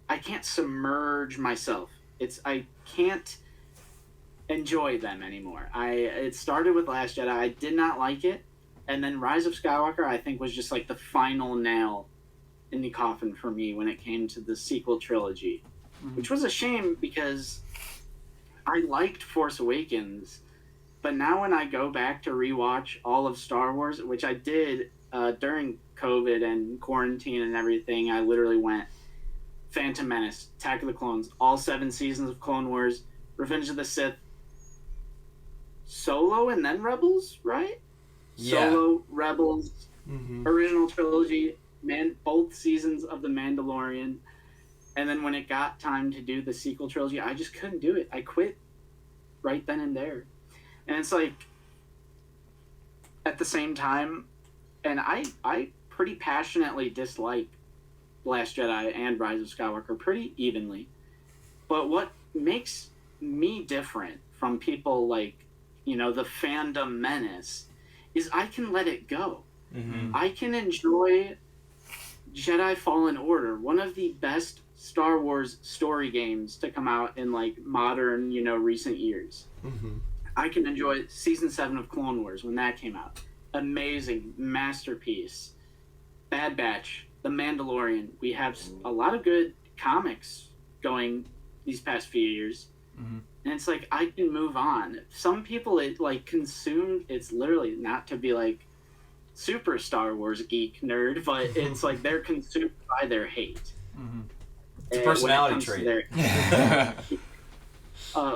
[SPEAKER 4] can't submerge myself. I can't enjoy them anymore. It started with Last Jedi. I did not like it. And then Rise of Skywalker, I think, was just like the final nail in the coffin for me when it came to the sequel trilogy, which was a shame because I liked Force Awakens. But now when I go back to rewatch all of Star Wars, which I did during COVID and quarantine and everything, I literally went Phantom Menace, Attack of the Clones, all 7 seasons of Clone Wars, Revenge of the Sith, Solo, and then Rebels, right?
[SPEAKER 1] Yeah.
[SPEAKER 4] Solo, Rebels, original trilogy, both seasons of The Mandalorian. And then when it got time to do the sequel trilogy, I just couldn't do it. I quit right then and there. And it's like, at the same time, and I pretty passionately dislike Last Jedi and Rise of Skywalker pretty evenly. But what makes me different from people like, you know, the fandom menace is I can let it go. I can enjoy Jedi Fallen Order, one of the best Star Wars story games to come out in like modern, you know, recent years. I can enjoy Season 7 of Clone Wars when that came out. Amazing masterpiece. Bad Batch, The Mandalorian. We have a lot of good comics going these past few years. And it's like, I can move on. Some people, it like consumed, it's literally not to be like super Star Wars geek nerd, but it's like they're consumed by their hate.
[SPEAKER 1] It's a personality trait.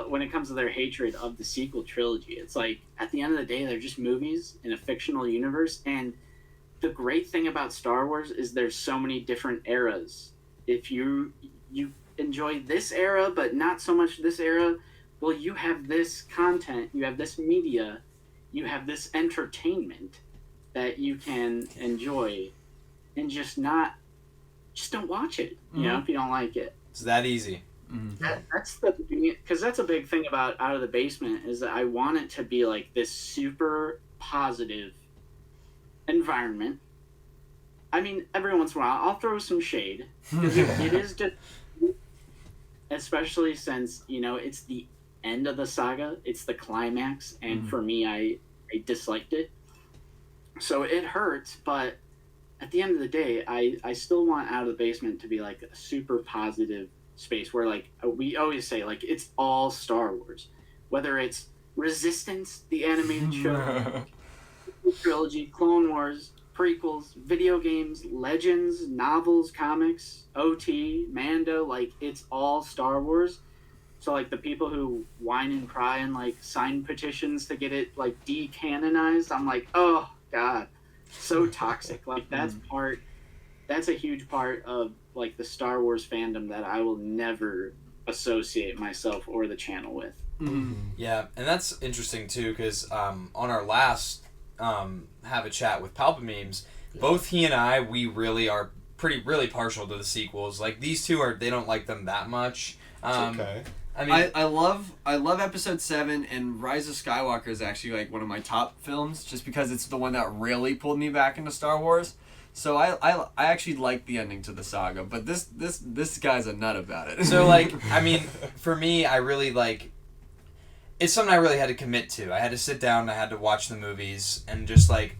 [SPEAKER 4] When it comes to their hatred of the sequel trilogy, it's like, at the end of the day, they're just movies in a fictional universe. And the great thing about Star Wars is there's so many different eras. If you enjoy this era, but not so much this era, well, you have this content, you have this media, you have this entertainment that you can enjoy, and just don't watch it, you know, if you don't like it.
[SPEAKER 1] It's that easy.
[SPEAKER 4] That's a big thing about Out of the Basement, is that I want it to be like this super positive environment. I mean, every once in a while I'll throw some shade, because it is just, especially since, you know, it's the end of the saga, it's the climax, and for me, I disliked it, so it hurts. But at the end of the day, I still want Out of the Basement to be like a super positive space where, like, we always say, like, it's all Star Wars, whether it's Resistance, the animated show, sequel trilogy, Clone Wars, prequels, video games, legends, novels, comics, OT, Mando, like, it's all Star Wars. So, like, the people who whine and cry and, like, sign petitions to get it, like, decanonized, I'm like, oh, God, so toxic. Like, that's a huge part of, like, the Star Wars fandom that I will never associate myself or the channel with.
[SPEAKER 2] Mm-hmm.
[SPEAKER 1] Yeah, and that's interesting, too, because on our last Have a Chat with Palpa Memes, both he and I, we really are really partial to the sequels. Like, these two, they don't like them that much.
[SPEAKER 3] It's okay.
[SPEAKER 1] I mean,
[SPEAKER 2] I love Episode 7, and Rise of Skywalker is actually like one of my top films, just because it's the one that really pulled me back into Star Wars. So I actually like the ending to the saga, but this guy's a nut about it.
[SPEAKER 1] So, like, I mean, for me, I really, like, it's something I really had to commit to. I had to sit down and I had to watch the movies and just, like,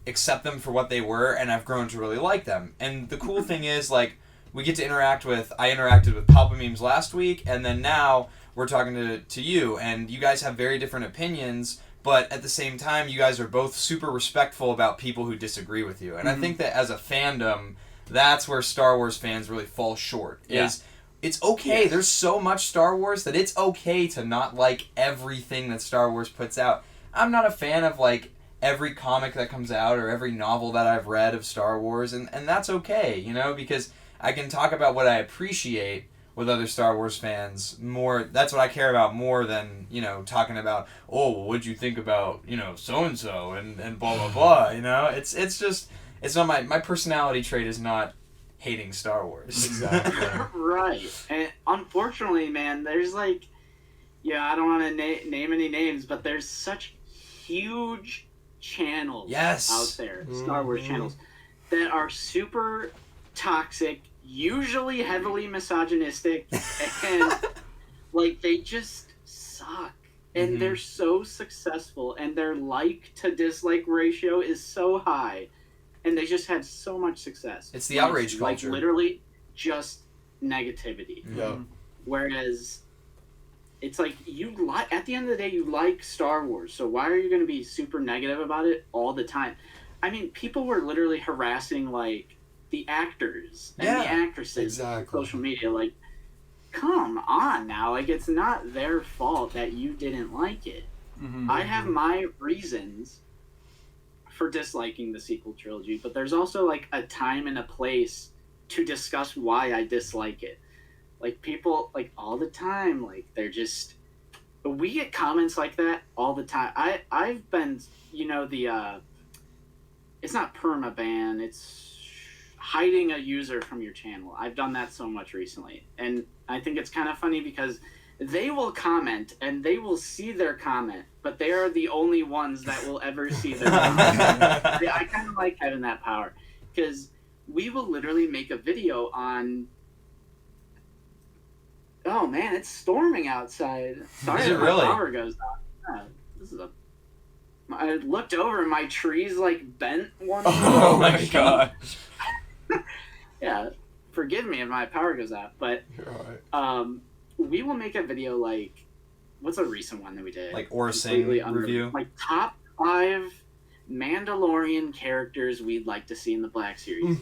[SPEAKER 1] accept them for what they were, and I've grown to really like them. And the cool thing is, like, I interacted with Palpa Memes last week, and then now we're talking to you, and you guys have very different opinions, but at the same time, you guys are both super respectful about people who disagree with you. And I think that as a fandom, that's where Star Wars fans really fall short. It's okay. Yes. There's so much Star Wars that it's okay to not like everything that Star Wars puts out. I'm not a fan of, like, every comic that comes out or every novel that I've read of Star Wars, and that's okay, you know, because I can talk about what I appreciate with other Star Wars fans more. That's what I care about more than, you know, talking about, oh, well, what'd you think about, you know, so-and-so and blah, blah, blah, you know? It's just, it's not my personality trait is not hating Star Wars.
[SPEAKER 3] Exactly.
[SPEAKER 4] Right. And unfortunately, man, there's, like, I don't want to name any names, but there's such huge channels out there, Star Wars channels, that are super toxic, usually heavily misogynistic, and like, they just suck, and they're so successful, and their like to dislike ratio is so high, and they just had so much success.
[SPEAKER 1] It's the outrage culture,
[SPEAKER 4] like, literally just negativity.
[SPEAKER 3] Yeah.
[SPEAKER 4] Whereas it's like, at the end of the day, you like Star Wars, so why are you going to be super negative about it all the time? I mean, people were literally harassing, like, the actors and the actresses on social media. Like, come on now. Like, it's not their fault that you didn't like it. I have my reasons for disliking the sequel trilogy, but there's also, like, a time and a place to discuss why I dislike it. Like, people, like, all the time, like, they're just... We get comments like that all the time. I've been, you know, it's not permaban, it's hiding a user from your channel. I've done that so much recently. And I think it's kind of funny because they will comment and they will see their comment, but they are the only ones that will ever see their comment. I kind of like having that power, because we will literally make a video on... Oh man, it's storming outside. Sorry if my power goes out. I looked over and my tree's, like, bent one.
[SPEAKER 1] Oh my gosh.
[SPEAKER 4] Yeah, forgive me if my power goes out, but we will make a video, like, what's a recent one that we did?
[SPEAKER 1] Like Orsing review?
[SPEAKER 4] Like, top 5 Mandalorian characters we'd like to see in the Black Series.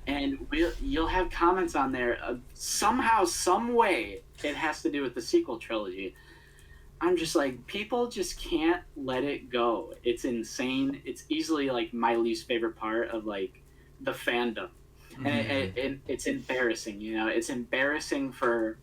[SPEAKER 4] And you'll have comments on there. Somehow, some way, it has to do with the sequel trilogy. I'm just like, people just can't let it go. It's insane. It's easily, like, my least favorite part of, like, the fandom. And it's embarrassing, you know? It's embarrassing for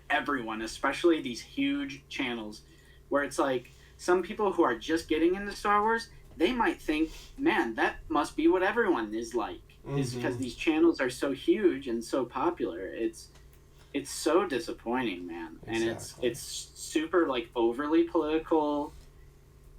[SPEAKER 4] everyone, especially these huge channels, where it's like, some people who are just getting into Star Wars, they might think, man, that must be what everyone is like. Is because these channels are so huge and so popular. It's so disappointing, man. And it's super, like, overly political,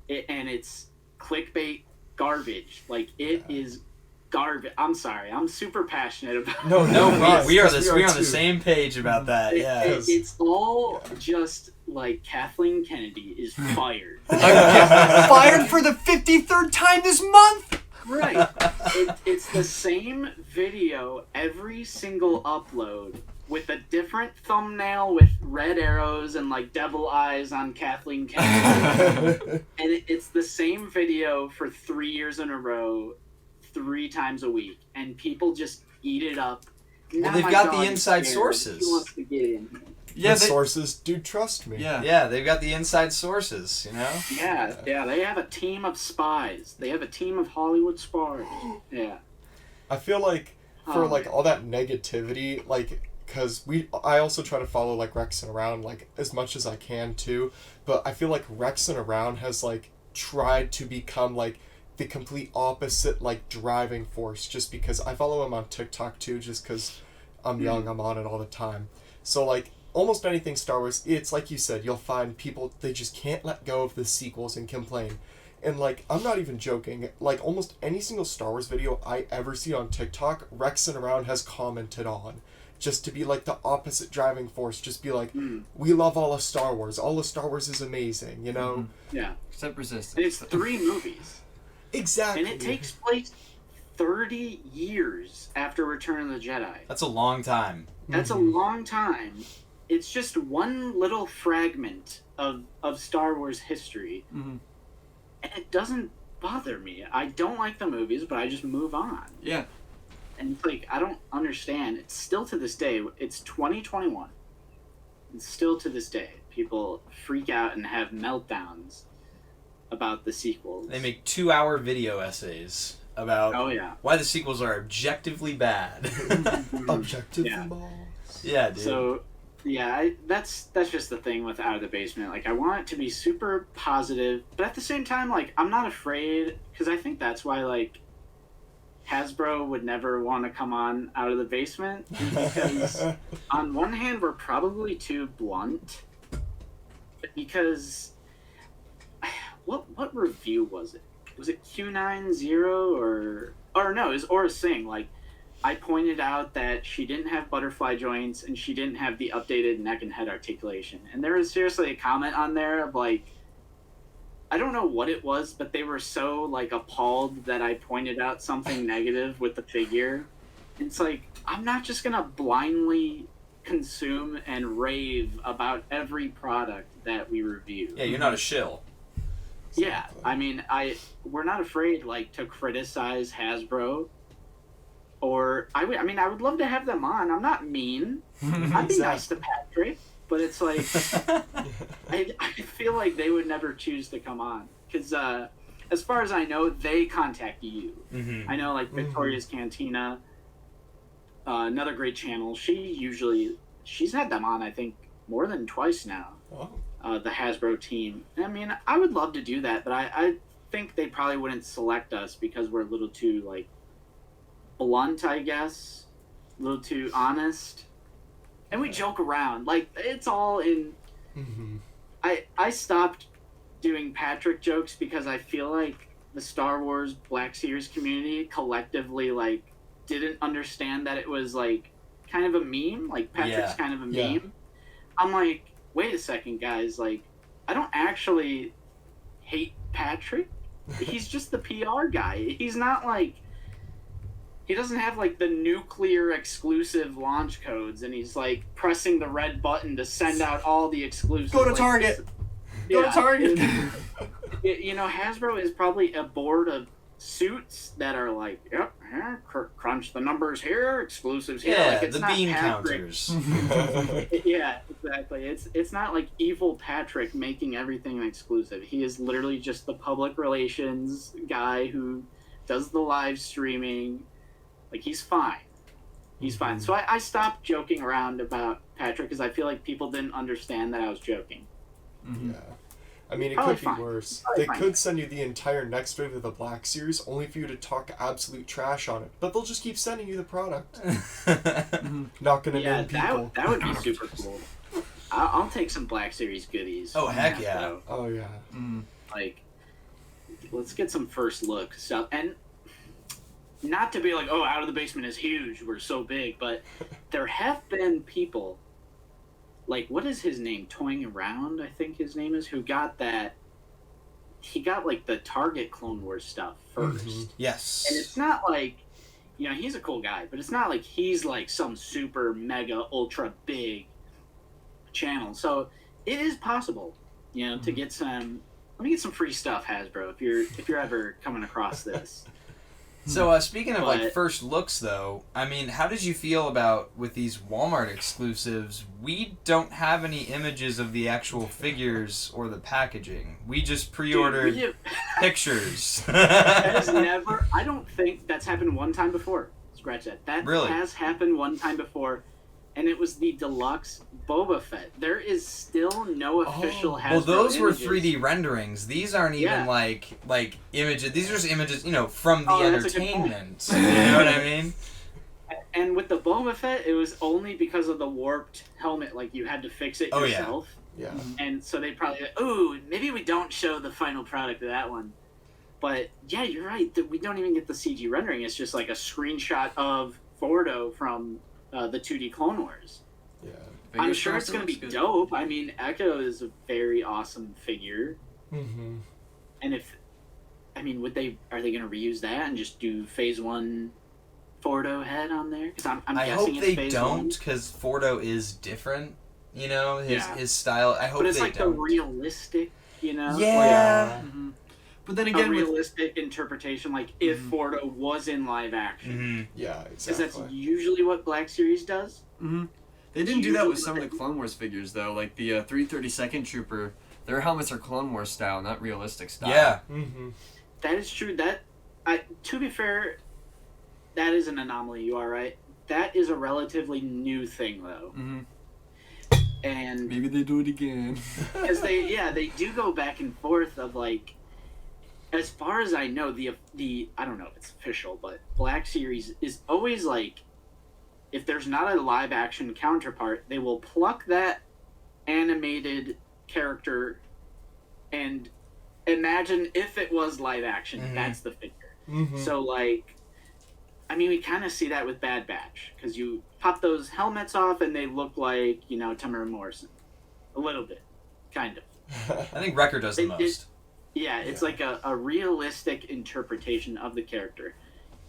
[SPEAKER 4] and it's clickbait garbage. Like, it is garbage. I'm sorry. I'm super passionate about it.
[SPEAKER 1] No, we are on the same page about that.
[SPEAKER 4] It's all just, like, Kathleen Kennedy is fired.
[SPEAKER 2] Fired for the 53rd time this month.
[SPEAKER 4] Right. It's the same video every single upload with a different thumbnail with red arrows and like devil eyes on Kathleen Kennedy. And it's the same video for 3 years in a row, 3 times a week. And people just eat it up.
[SPEAKER 1] Well,
[SPEAKER 4] Now
[SPEAKER 1] they've
[SPEAKER 4] my
[SPEAKER 1] got the
[SPEAKER 4] dog is
[SPEAKER 1] inside
[SPEAKER 4] scared.
[SPEAKER 1] sources.
[SPEAKER 4] He wants to get in.
[SPEAKER 2] Yeah,
[SPEAKER 3] The sources do trust me.
[SPEAKER 2] Yeah.
[SPEAKER 1] Yeah, they've got the inside sources, you know?
[SPEAKER 4] Yeah, they have a team of spies. They have a team of Hollywood spies. Yeah.
[SPEAKER 3] I feel like for like all that negativity, like, because I also try to follow like Rexin Around like as much as I can too, but I feel like Rexin Around has like tried to become like the complete opposite like driving force, just because I follow him on TikTok too, just because I'm young, I'm on it all the time. So like almost anything Star Wars, it's like you said, you'll find people, they just can't let go of the sequels and complain. And like, I'm not even joking, like almost any single Star Wars video I ever see on TikTok, Rexin Around has commented on. Just to be like the opposite driving force, just be like, we love all of Star Wars Star Wars is amazing, you know?
[SPEAKER 4] Yeah.
[SPEAKER 2] Except Resistance.
[SPEAKER 4] And it's 3 movies.
[SPEAKER 3] Exactly.
[SPEAKER 4] And it takes place 30 years after Return of the Jedi.
[SPEAKER 1] That's a long time.
[SPEAKER 4] That's a long time. It's just one little fragment of Star Wars history.
[SPEAKER 2] Mhm.
[SPEAKER 4] And it doesn't bother me. I don't like the movies, but I just move on.
[SPEAKER 2] Yeah.
[SPEAKER 4] And it's like, I don't understand. It's still to this day, it's 2021. And still to this day, people freak out and have meltdowns about the sequels.
[SPEAKER 1] They make 2-hour video essays about
[SPEAKER 4] Oh, yeah.
[SPEAKER 1] why the sequels are objectively bad.
[SPEAKER 3] Objectively
[SPEAKER 4] Yeah.
[SPEAKER 3] balls.
[SPEAKER 1] Yeah, dude.
[SPEAKER 4] So, yeah, that's just the thing with Out of the Basement. Like, I want it to be super positive, but at the same time, like, I'm not afraid, because I think that's why, like, Hasbro would never want to come on Out of the Basement, because on one hand, we're probably too blunt, because what review was it? Was it Q90 or no, it was Aura Singh. Like, I pointed out that she didn't have butterfly joints and she didn't have the updated neck and head articulation. And there was seriously a comment on there of like, I don't know what it was, but they were so like appalled that I pointed out something negative with the figure. It's like, I'm not just gonna blindly consume and rave about every product that we review.
[SPEAKER 1] yeah, you're not a shill.
[SPEAKER 4] Yeah, I mean, we're not afraid like to criticize Hasbro, or I would love to have them on. I'm not mean. I'd be nice to Patrick, but it's like I feel like they would never choose to come on because as far as I know, they contact you.
[SPEAKER 1] Mm-hmm.
[SPEAKER 4] I know like Victoria's Cantina, another great channel. She's had them on I think more than twice now.
[SPEAKER 3] Oh.
[SPEAKER 4] The Hasbro team. I mean, I would love to do that, but I think they probably wouldn't select us because we're a little too, like, blunt, I guess. A little too honest. And we joke around. Like, it's all in...
[SPEAKER 3] Mm-hmm.
[SPEAKER 4] I stopped doing Patrick jokes because I feel like the Star Wars Black Series community collectively, like, didn't understand that it was, like, kind of a meme. Like, Patrick's kind of a
[SPEAKER 3] Yeah.
[SPEAKER 4] meme. I'm like... Wait a second, guys. Like, I don't actually hate Patrick. He's just the PR guy. He's not like... He doesn't have, like, the nuclear exclusive launch codes, and he's, like, pressing the red button to send out all the exclusives.
[SPEAKER 2] Go to
[SPEAKER 4] like,
[SPEAKER 2] Target.
[SPEAKER 4] Yeah,
[SPEAKER 2] Go to Target.
[SPEAKER 4] you know, Hasbro is probably a board of suits that are like, yep, crunch the numbers here, exclusives here.
[SPEAKER 1] Yeah,
[SPEAKER 4] Like, it's
[SPEAKER 1] the
[SPEAKER 4] not
[SPEAKER 1] bean
[SPEAKER 4] Patrick.
[SPEAKER 1] counters.
[SPEAKER 4] Yeah, exactly. It's not like evil Patrick making everything exclusive. He is literally just the public relations guy who does the live streaming. Like, he's fine. He's fine. So I stopped joking around about Patrick because I feel like people didn't understand that I was joking.
[SPEAKER 2] Mm-hmm.
[SPEAKER 3] Yeah. I mean, it
[SPEAKER 4] Probably
[SPEAKER 3] could be
[SPEAKER 4] fine.
[SPEAKER 3] worse.
[SPEAKER 4] Probably
[SPEAKER 3] They
[SPEAKER 4] fine.
[SPEAKER 3] could send you the entire next wave of the Black Series only for you to talk absolute trash on it. But they'll just keep sending you the product. Not gonna
[SPEAKER 4] Yeah,
[SPEAKER 3] name people.
[SPEAKER 4] that would be super cool. I'll take some Black Series goodies.
[SPEAKER 1] Oh,
[SPEAKER 4] from
[SPEAKER 1] heck
[SPEAKER 4] that,
[SPEAKER 1] yeah.
[SPEAKER 4] though.
[SPEAKER 3] Oh, yeah.
[SPEAKER 4] Like, let's get some first look stuff. And not to be like, oh, Out of the Basement is huge, we're so big, but there have been people, like, what is his name? Toying Around, I think his name is, who got that he got like the Target Clone Wars stuff 1st.
[SPEAKER 1] Yes.
[SPEAKER 4] And it's not like, you know, he's a cool guy, but it's not like he's like some super mega ultra big channel. So it is possible, you know, to get some. Let me get some free stuff, Hasbro, if you're ever coming across this.
[SPEAKER 1] So speaking of like
[SPEAKER 4] But-
[SPEAKER 1] first looks, though, I mean, how did you feel about with these Walmart exclusives? We don't have any images of the actual figures or the packaging. We just pre-ordered
[SPEAKER 4] Dude,
[SPEAKER 1] pictures.
[SPEAKER 4] that has never. I don't think that's happened one time before. Scratch that. That
[SPEAKER 1] Really?
[SPEAKER 4] has happened one time before, and it was the deluxe Boba Fett. There is still no official Hasbro
[SPEAKER 1] Well, those were
[SPEAKER 4] images.
[SPEAKER 1] 3D renderings. These aren't even
[SPEAKER 4] Yeah.
[SPEAKER 1] like images. These are just images, you know, from the
[SPEAKER 4] Oh, that's a good point.
[SPEAKER 1] entertainment. You know what I mean?
[SPEAKER 4] And with the Boba Fett, it was only because of the warped helmet. Like, you had to fix it
[SPEAKER 1] Oh, yeah.
[SPEAKER 4] yourself.
[SPEAKER 3] Yeah.
[SPEAKER 4] And so they probably like, ooh, maybe we don't show the final product of that one. But yeah, you're right. We don't even get the CG rendering. It's just like a screenshot of Fordo from the 2D Clone Wars.
[SPEAKER 3] Yeah.
[SPEAKER 4] I'm sure it's going to be dope. I mean, Echo is a very awesome figure.
[SPEAKER 3] Mm-hmm.
[SPEAKER 4] And are they going to reuse that and just do Phase 1 Fordo head on there? Because I'm
[SPEAKER 1] I
[SPEAKER 4] guessing
[SPEAKER 1] hope
[SPEAKER 4] it's
[SPEAKER 1] they
[SPEAKER 4] Phase
[SPEAKER 1] don't,
[SPEAKER 4] 1.
[SPEAKER 1] because Fordo is different. You know,
[SPEAKER 4] Yeah.
[SPEAKER 1] his style. I hope
[SPEAKER 4] But it's
[SPEAKER 1] they
[SPEAKER 4] like
[SPEAKER 1] don't.
[SPEAKER 4] the realistic, you know?
[SPEAKER 1] Yeah.
[SPEAKER 2] Mhm. But then
[SPEAKER 4] A
[SPEAKER 2] again, with,
[SPEAKER 4] realistic interpretation, like if
[SPEAKER 2] Mhm.
[SPEAKER 4] Fordo was in live action.
[SPEAKER 1] Mm-hmm.
[SPEAKER 3] Yeah,
[SPEAKER 4] Because
[SPEAKER 3] exactly.
[SPEAKER 4] that's usually what Black Series does.
[SPEAKER 2] mhm. They didn't do that with
[SPEAKER 4] Usually
[SPEAKER 2] some of the
[SPEAKER 4] what
[SPEAKER 2] Clone Wars figures though, like the 332nd Trooper. Their helmets are Clone Wars style, not realistic style.
[SPEAKER 1] Yeah.
[SPEAKER 3] Mm-hmm.
[SPEAKER 4] That is true. To be fair, that is an anomaly. You are right. That is a relatively new thing, though.
[SPEAKER 2] hmm
[SPEAKER 4] And
[SPEAKER 2] Maybe they do it again.
[SPEAKER 4] because they do go back and forth of like, as far as I know, the I don't know if it's official, but Black Series is always like, if there's not a live action counterpart, they will pluck that animated character and imagine if it was live action,
[SPEAKER 1] Mhm.
[SPEAKER 4] that's the figure.
[SPEAKER 3] Mm-hmm.
[SPEAKER 4] So like, I mean, we kind of see that with Bad Batch because you pop those helmets off and they look like, you know, Tamara Morrison, a little bit, kind of.
[SPEAKER 1] I think Wrecker does the
[SPEAKER 4] They did-
[SPEAKER 1] most.
[SPEAKER 4] Yeah, it's
[SPEAKER 3] Yeah.
[SPEAKER 4] like a realistic interpretation of the character.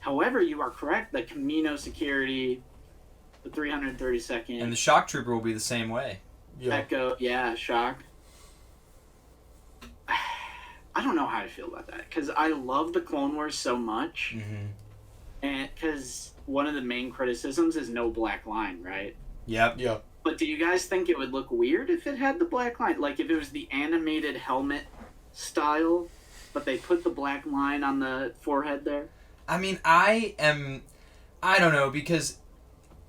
[SPEAKER 4] However, you are correct. The Camino security, the 332nd,
[SPEAKER 1] And the Shock Trooper will be the same way.
[SPEAKER 3] Yeah.
[SPEAKER 4] Echo, Shock. I don't know how I feel about that because I love the Clone Wars so much,
[SPEAKER 1] Mm-hmm.
[SPEAKER 4] and because one of the main criticisms is no black line, right?
[SPEAKER 1] Yep.
[SPEAKER 3] Yeah.
[SPEAKER 4] But do you guys think it would look weird if it had the black line? Like if it was the animated helmet style, but they put the black line on the forehead there?
[SPEAKER 1] I mean, I don't know, because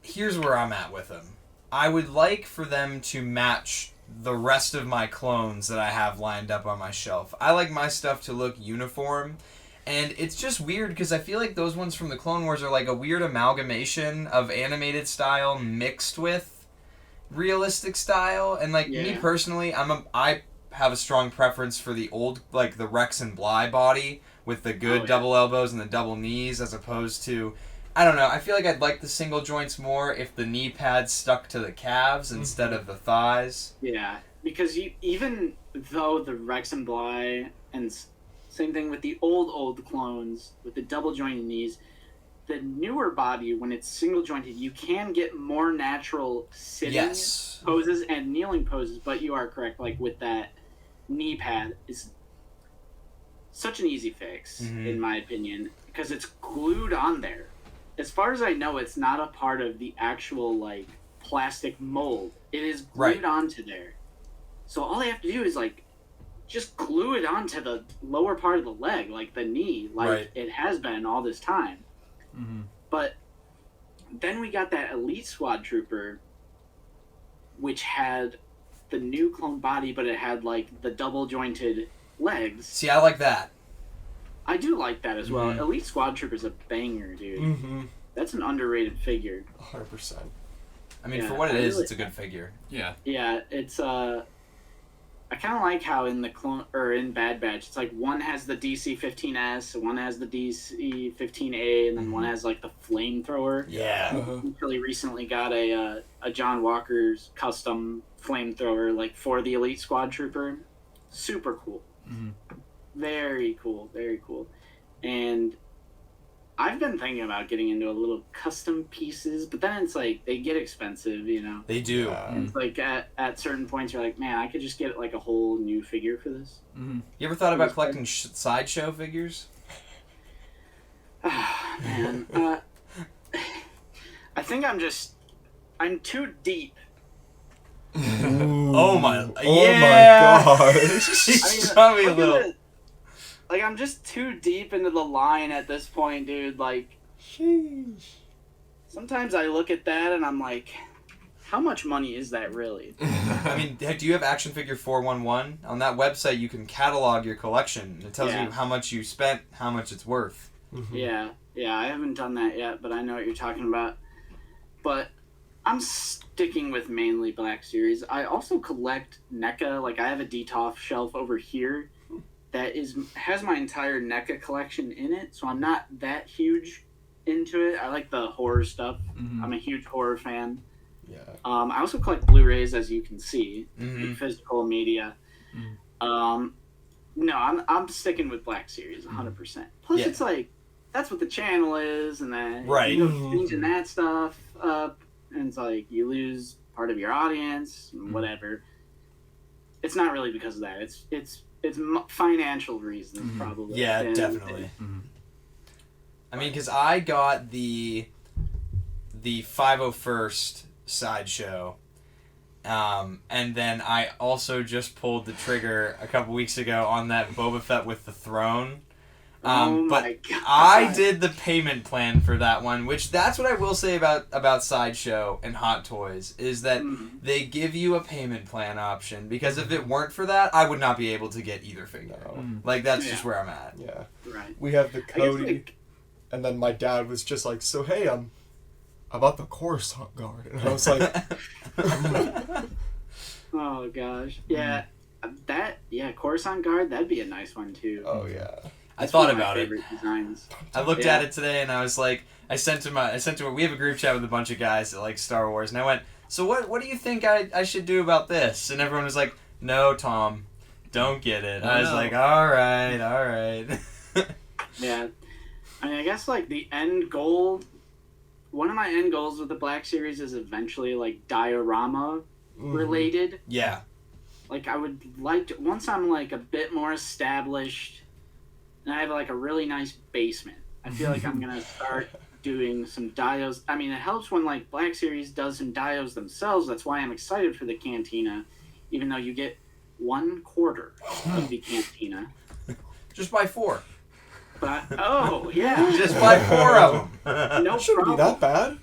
[SPEAKER 1] here's where I'm at with them. I would like for them to match the rest of my clones that I have lined up on my shelf. I like my stuff to look uniform, and it's just weird because I feel like those ones from the Clone Wars are like a weird amalgamation of animated style mixed with realistic style, and like me
[SPEAKER 4] Yeah.
[SPEAKER 1] personally, I have a strong preference for the old, like the Rex and Bly body with the good
[SPEAKER 4] Oh, yeah.
[SPEAKER 1] double elbows and the double knees, as opposed to, I don't know, I feel like I'd like the single joints more if the knee pads stuck to the calves instead of the thighs.
[SPEAKER 4] Yeah, because even though the Rex and Bly, and same thing with the old clones with the double jointed knees, the newer body, when it's single jointed, you can get more natural sitting
[SPEAKER 1] Yes.
[SPEAKER 4] poses and kneeling poses, but you are correct, like with that knee pad is such an easy fix,
[SPEAKER 1] Mhm.
[SPEAKER 4] in my opinion, because it's glued on there. As far as I know, it's not a part of the actual like plastic mold. It is glued
[SPEAKER 1] Right.
[SPEAKER 4] onto there. So all they have to do is like just glue it onto the lower part of the leg, like the knee, like
[SPEAKER 1] Right.
[SPEAKER 4] it has been all this time.
[SPEAKER 2] Mm-hmm.
[SPEAKER 4] But then we got that Elite Squad Trooper, which had the new clone body, but it had like the double jointed legs.
[SPEAKER 1] See, I like that.
[SPEAKER 4] I do like that as well.
[SPEAKER 1] Mhm.
[SPEAKER 4] Elite Squad Trooper's a banger, dude.
[SPEAKER 3] Mm-hmm.
[SPEAKER 4] That's an underrated figure.
[SPEAKER 3] 100%.
[SPEAKER 1] I mean,
[SPEAKER 4] Yeah,
[SPEAKER 1] for what it
[SPEAKER 4] I
[SPEAKER 1] is,
[SPEAKER 4] really-
[SPEAKER 1] it's a good figure.
[SPEAKER 2] Yeah.
[SPEAKER 4] Yeah, it's I kind of like how in the clone or in Bad Batch, it's like one has the DC-15S, one has the DC-15A, and then one has like the flamethrower.
[SPEAKER 1] Yeah.
[SPEAKER 3] Uh-huh.
[SPEAKER 4] We really recently got a John Walker's custom flamethrower like for the Elite Squad Trooper. Super cool.
[SPEAKER 2] Mhm.
[SPEAKER 4] Very cool, very cool. And I've been thinking about getting into a little custom pieces, but then it's like they get expensive, you know.
[SPEAKER 1] They do.
[SPEAKER 4] It's like at certain points you're like, man, I could just get like a whole new figure for this.
[SPEAKER 2] Mm-hmm.
[SPEAKER 1] You ever thought about collecting sideshow figures?
[SPEAKER 4] Man, I think I'm too deep.
[SPEAKER 1] Oh my!
[SPEAKER 3] Oh
[SPEAKER 1] Yeah.
[SPEAKER 3] my gosh!
[SPEAKER 1] Show me a little.
[SPEAKER 4] Like, I'm just too deep into the line at this point, dude. Like,
[SPEAKER 3] Sheesh.
[SPEAKER 4] sometimes I look at that and I'm like, how much money is that really?
[SPEAKER 1] I mean, do you have Action Figure 411? On that website, you can catalog your collection. It tells you how much you spent, how much it's worth.
[SPEAKER 3] Mm-hmm.
[SPEAKER 4] Yeah, I haven't done that yet, but I know what you're talking about. But I'm sticking with mainly Black Series. I also collect NECA. Like, I have a DTOF shelf over here that has my entire NECA collection in it, so I'm not that huge into it. I like the horror stuff.
[SPEAKER 2] Mm-hmm.
[SPEAKER 4] I'm a huge horror fan.
[SPEAKER 3] Yeah.
[SPEAKER 4] I also collect Blu-rays, as you can see,
[SPEAKER 1] Mm-hmm.
[SPEAKER 4] physical media.
[SPEAKER 2] Mm.
[SPEAKER 4] No, I'm sticking with Black Series 100%. Plus, it's like that's what the channel is, and then
[SPEAKER 1] Right.
[SPEAKER 4] you know, changing that stuff up, and it's like you lose part of your audience, whatever. It's not really because of that. It's financial reasons, probably.
[SPEAKER 1] Yeah,
[SPEAKER 4] And
[SPEAKER 1] definitely. I mean, because I got the 501st sideshow, and then I also just pulled the trigger a couple weeks ago on that Boba Fett with the throne.
[SPEAKER 4] Oh
[SPEAKER 1] but
[SPEAKER 4] my God.
[SPEAKER 1] I did the payment plan for that one, which that's what I will say about Sideshow and Hot Toys, is that they give you a payment plan option, because if it weren't for that, I would not be able to get either figure. Like, that's just where I'm at.
[SPEAKER 3] Yeah.
[SPEAKER 4] Right.
[SPEAKER 3] We have the
[SPEAKER 4] I guess,
[SPEAKER 3] Cody,
[SPEAKER 4] like,
[SPEAKER 3] and then my dad was just like, "So hey, I'm about the Coruscant Guard," and I was like,
[SPEAKER 4] oh gosh, yeah, Coruscant Guard, that'd be a nice one too.
[SPEAKER 3] "Oh yeah."
[SPEAKER 1] I thought
[SPEAKER 4] one of my
[SPEAKER 1] about it.
[SPEAKER 4] favorite designs.
[SPEAKER 1] I looked at it today and I was like, I sent him, we have a group chat with a bunch of guys that like Star Wars, and I went, so what do you think I should do about this? And everyone was like, no, Tom, don't get it. I was like, all right.
[SPEAKER 4] Yeah, I mean, I guess like the end goal, one of my end goals with the Black Series is eventually like diorama related.
[SPEAKER 1] Yeah.
[SPEAKER 4] Like, I would like to, once I'm like a bit more established and I have like a really nice basement, I feel like I'm gonna start doing some dios. I mean, it helps when like Black Series does some dios themselves. That's why I'm excited for the Cantina, even though you get 1/4 of the Cantina.
[SPEAKER 1] Just buy 4.
[SPEAKER 4] But oh yeah,
[SPEAKER 1] Just buy 4 of them.
[SPEAKER 4] no
[SPEAKER 3] Shouldn't be
[SPEAKER 4] problem.
[SPEAKER 3] that bad.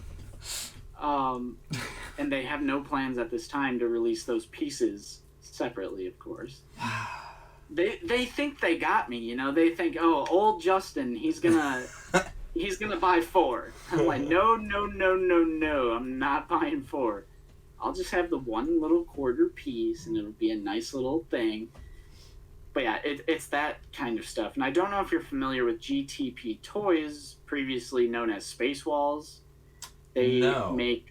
[SPEAKER 4] And they have no plans at this time to release those pieces separately, of course. They think they got me, you know. They think, oh, old Justin, he's gonna buy 4. I'm like, no, I'm not buying 4. I'll just have the one little quarter piece, and it'll be a nice little thing. But yeah, it's that kind of stuff. And I don't know if you're familiar with GTP Toys, previously known as Space Walls. They make.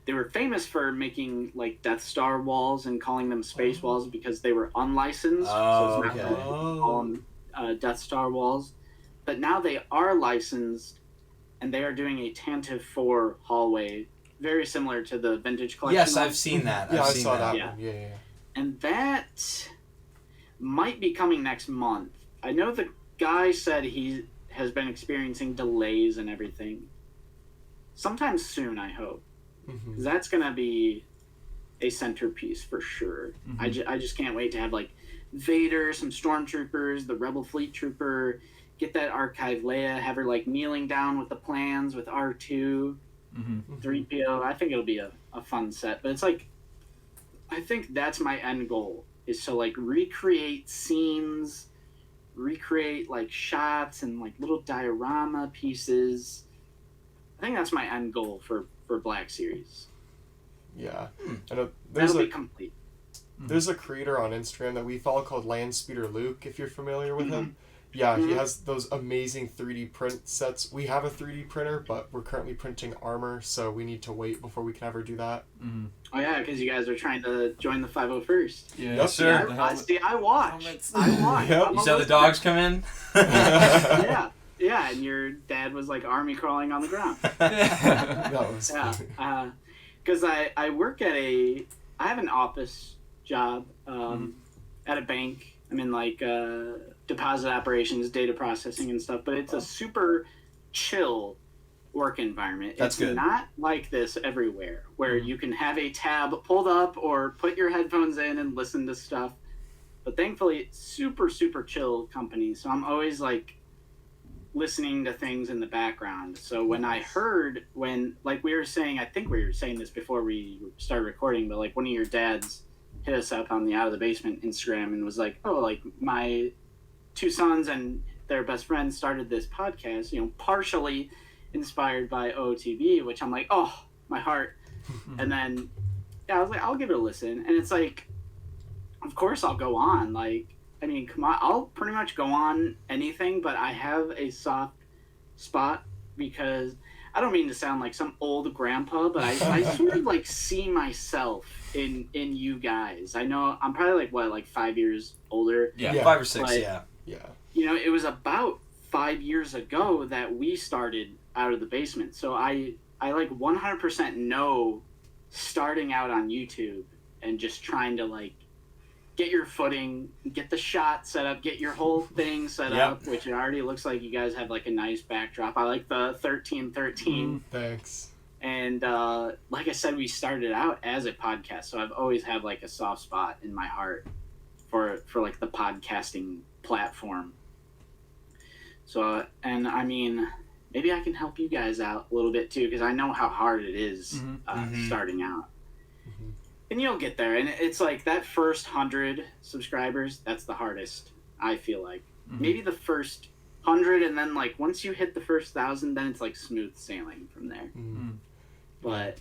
[SPEAKER 4] They were famous for making like Death Star walls and calling them Space Walls because they were unlicensed. So it's not really call them Death Star walls. But now they are licensed, and they are doing a Tantive 4 hallway, very similar to the Vintage Collection.
[SPEAKER 1] Yes, I've seen that.
[SPEAKER 3] Yeah,
[SPEAKER 1] I've
[SPEAKER 3] I
[SPEAKER 1] seen
[SPEAKER 3] saw that
[SPEAKER 4] Yeah.
[SPEAKER 3] one. Yeah.
[SPEAKER 4] And that might be coming next month. I know the guy said he has been experiencing delays and everything. Sometime soon, I hope.
[SPEAKER 3] Mm-hmm.
[SPEAKER 4] 'Cause that's going to be a centerpiece for sure. I just can't wait to have like Vader, some stormtroopers, the Rebel Fleet Trooper, get that archive Leia, have her like kneeling down with the plans with R2, 3PO. I think it'll be a fun set. But it's like, I think that's my end goal, is to like recreate scenes, recreate like shots and like little diorama pieces. I think that's my end goal for Black Series.
[SPEAKER 3] Yeah. And
[SPEAKER 4] That'll be complete.
[SPEAKER 3] there's a creator on Instagram that we follow called Landspeeder Luke, if you're familiar with him. Yeah, he has those amazing 3D print sets. We have a 3D printer, but we're currently printing armor, so we need to wait before we can ever do that.
[SPEAKER 2] Mm-hmm.
[SPEAKER 4] Oh yeah, because you guys are trying to join the 501st.
[SPEAKER 2] Yeah,
[SPEAKER 3] Yep.
[SPEAKER 1] Sir.
[SPEAKER 4] I watch.
[SPEAKER 2] Helmets.
[SPEAKER 4] I watch.
[SPEAKER 3] Yep.
[SPEAKER 4] I'm
[SPEAKER 1] You
[SPEAKER 4] a
[SPEAKER 1] saw the
[SPEAKER 4] listener.
[SPEAKER 1] dogs come in?
[SPEAKER 4] Yeah, yeah, and your dad was like army crawling on the ground.
[SPEAKER 3] That was
[SPEAKER 4] Yeah, because I work at I have an office job at a bank. I'm in like deposit operations, data processing and stuff, but it's a super chill work environment.
[SPEAKER 1] That's
[SPEAKER 4] it's
[SPEAKER 1] good.
[SPEAKER 4] not like this everywhere where you can have a tab pulled up or put your headphones in and listen to stuff. But thankfully, it's super, super chill company. So I'm always like listening to things in the background. So when I heard, like we were saying, I think we were saying this before we started recording, but like one of your dads hit us up on the Out of the Basement Instagram and was like, oh, like my two sons and their best friend started this podcast, partially inspired by OOTB, which I'm like, oh, my heart. And then, I was like, I'll give it a listen. And it's like, of course I'll go on. Like, I mean, come on, I'll pretty much go on anything, but I have a soft spot because I don't mean to sound like some old grandpa, but I sort of like see myself in you guys. I know I'm probably like 5 years older.
[SPEAKER 1] Yeah, 5 or 6,
[SPEAKER 4] but,
[SPEAKER 1] yeah.
[SPEAKER 4] It was about 5 years ago that we started Out of the Basement. So I like 100% know starting out on YouTube and just trying to like get your footing, get the shot set up, get your whole thing set up, which it already looks like you guys have like a nice backdrop. I like the 1313.
[SPEAKER 3] Thanks.
[SPEAKER 4] And like I said, we started out as a podcast, so I've always had like a soft spot in my heart for like the podcasting platform. So, and I mean, maybe I can help you guys out a little bit too, because I know how hard it is starting out. And you'll get there, and it's like that first 100 subscribers, that's the hardest, I feel like. Maybe the first 100, and then like once you hit the first 1,000, then it's like smooth sailing from there. But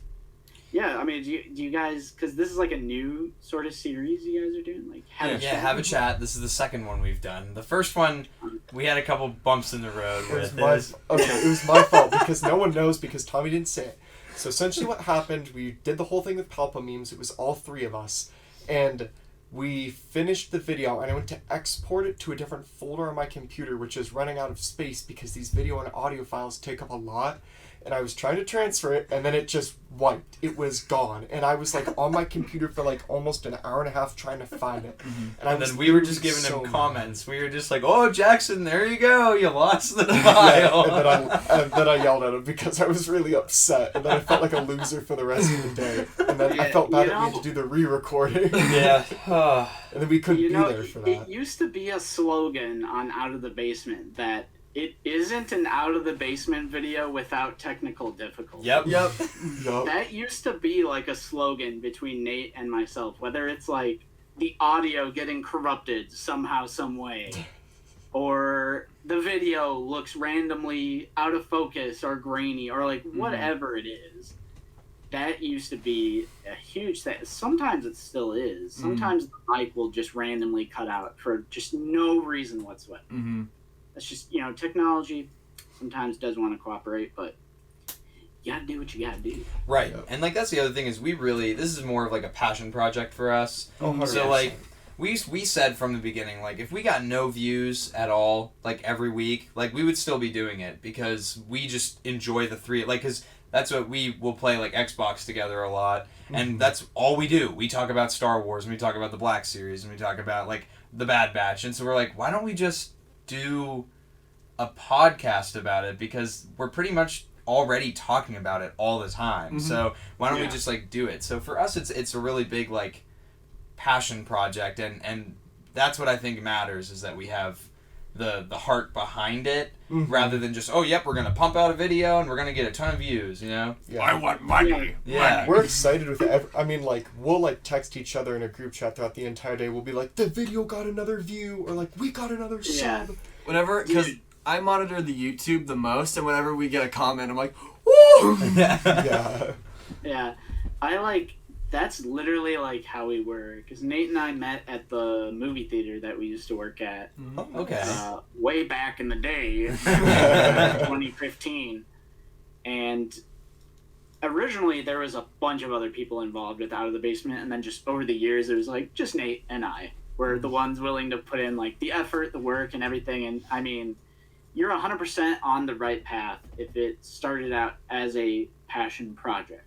[SPEAKER 4] yeah, I mean, do you guys, because this is like a new sort of series you guys are doing, like
[SPEAKER 1] Have a chat. This is the second one we've done. The first one, we had a couple bumps in the road with.
[SPEAKER 3] It was my fault because no one knows because Tommy didn't say it. So essentially what happened, we did the whole thing with Palpa memes. It was all three of us. And we finished the video and I went to export it to a different folder on my computer, which is running out of space because these video and audio files take up a lot. And I was trying to transfer it, and then it just wiped. It was gone. And I was, like, on my computer for, like, almost an hour and a half trying to find it.
[SPEAKER 1] And then we were just giving him comments. We were just like, oh, Jackson, there you go. You lost the file.
[SPEAKER 3] And then I yelled at him because I was really upset. And then I felt like a loser for the rest of the day. And then I felt bad that we had to do the re-recording.
[SPEAKER 1] Yeah.
[SPEAKER 3] And then we couldn't be there for that.
[SPEAKER 4] It used to be a slogan on Out of the Basement that it isn't an Out of the Basement video without technical difficulty.
[SPEAKER 1] Yep.
[SPEAKER 4] That used to be like a slogan between Nate and myself, whether it's like the audio getting corrupted somehow, some way, or the video looks randomly out of focus or grainy or like whatever it is. That used to be a huge thing. Sometimes it still is. Sometimes the mic will just randomly cut out for just no reason whatsoever. That's just, technology sometimes does want to cooperate, but you gotta do what you gotta do.
[SPEAKER 1] Right. And, like, that's the other thing is this is more of, like, a passion project for us.
[SPEAKER 3] Oh,
[SPEAKER 1] so, like, we said from the beginning, like, if we got no views at all, like, every week, like, we would still be doing it because we just enjoy the three, like, because that's what we will play, like, Xbox together a lot, and that's all we do. We talk about Star Wars, and we talk about the Black Series, and we talk about, like, the Bad Batch, and so we're like, why don't we just do a podcast about it, because we're pretty much already talking about it all the time. So why don't we just like do it? So for us it's a really big like passion project, and that's what I think matters, is that we have the heart behind it rather than just we're gonna pump out a video and we're gonna get a ton of views,
[SPEAKER 2] I want money.
[SPEAKER 1] Yeah.
[SPEAKER 3] We're excited with we'll like text each other in a group chat throughout the entire day. We'll be like, the video got another view, or like, we got another sub.
[SPEAKER 2] Whenever, because I monitor the YouTube the most, and whenever we get a comment, I'm like, woo!
[SPEAKER 4] Yeah. I like That's literally like how we were, because Nate and I met at the movie theater that we used to work at.
[SPEAKER 1] Okay.
[SPEAKER 4] Way back in the day, 2015, and originally there was a bunch of other people involved with Out of the Basement, and then just over the years it was like just Nate and I were the ones willing to put in like the effort, the work, and everything. And I mean, you're 100% on the right path if it started out as a passion project.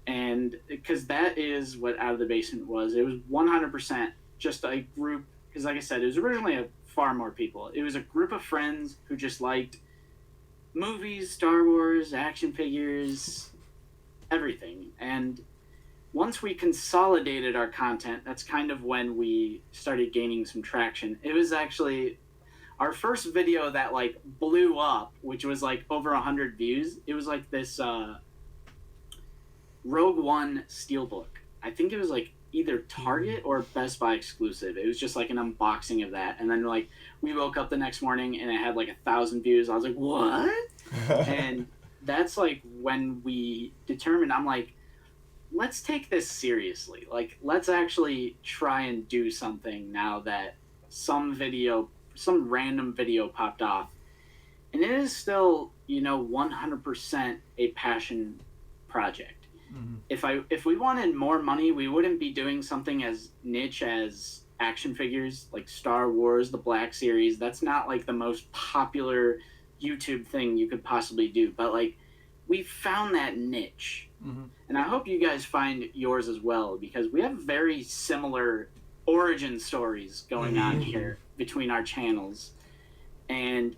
[SPEAKER 4] And because that is what Out of the Basement was. It was 100% just a group, because like I said, it was originally far more people. It was a group of friends who just liked movies, Star Wars, action figures, everything. And once we consolidated our content, that's kind of when we started gaining some traction. It was actually our first video that like blew up, which was like over 100 views. It was like this Rogue One steelbook. I think it was like either Target or Best Buy exclusive. It was just like an unboxing of that. And then like we woke up the next morning and it had like 1,000 views. I was like, what? And that's like when we determined, I'm like, let's take this seriously. Like, let's actually try and do something now that some random video popped off. And it is still, 100% a passion project. Mm-hmm. If we wanted more money, we wouldn't be doing something as niche as action figures, like Star Wars, the Black Series. That's not like the most popular YouTube thing you could possibly do. But like, we found that niche. Mm-hmm. And I hope you guys find yours as well, because we have very similar origin stories going on here between our channels. And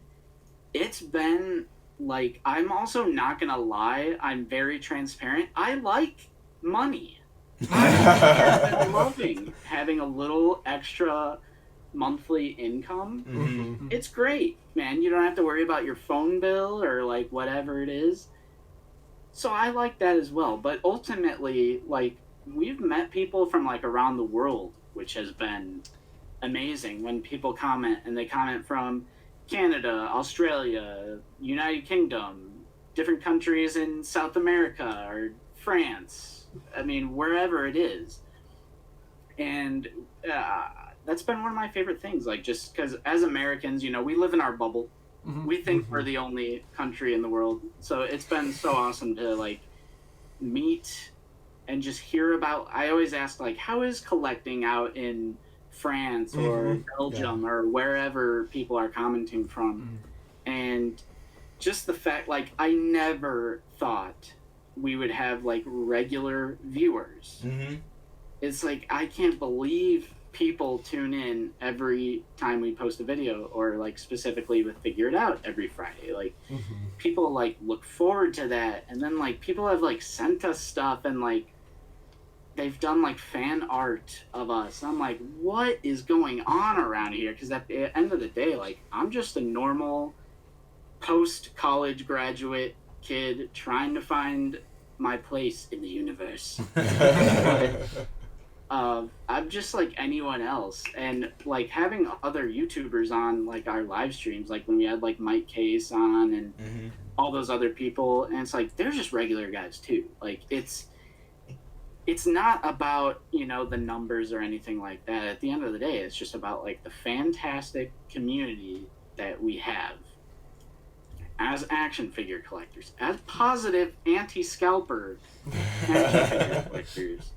[SPEAKER 4] it's been like, I'm also not gonna lie, I'm very transparent. I like money. I've been loving having a little extra monthly income. Mm-hmm. It's great, man. You don't have to worry about your phone bill or like whatever it is. So I like that as well. But ultimately, like, we've met people from like around the world, which has been amazing. When people comment, and they comment from Canada, Australia, United Kingdom, different countries in South America or France. I mean, wherever it is. And that's been one of my favorite things. Like, just because as Americans, we live in our bubble. Mm-hmm. We think we're the only country in the world. So it's been so awesome to like meet and just hear about. I always ask, like, how is collecting out in France or Belgium or wherever people are commenting from? And just the fact, like, I never thought we would have like regular viewers. It's like, I can't believe people tune in every time we post a video, or like specifically with Figure It Out every Friday. Like, people like look forward to that. And then like people have like sent us stuff, and like they've done like fan art of us. I'm like, what is going on around here? Because at the end of the day, like, I'm just a normal post-college graduate kid trying to find my place in the universe. I'm just like anyone else. And like having other YouTubers on like our live streams, like when we had like Mike Case on and all those other people, and it's like, they're just regular guys too. Like, it's not about, the numbers or anything like that. At the end of the day, it's just about like the fantastic community that we have as action figure collectors, as positive anti-scalper action figure collectors.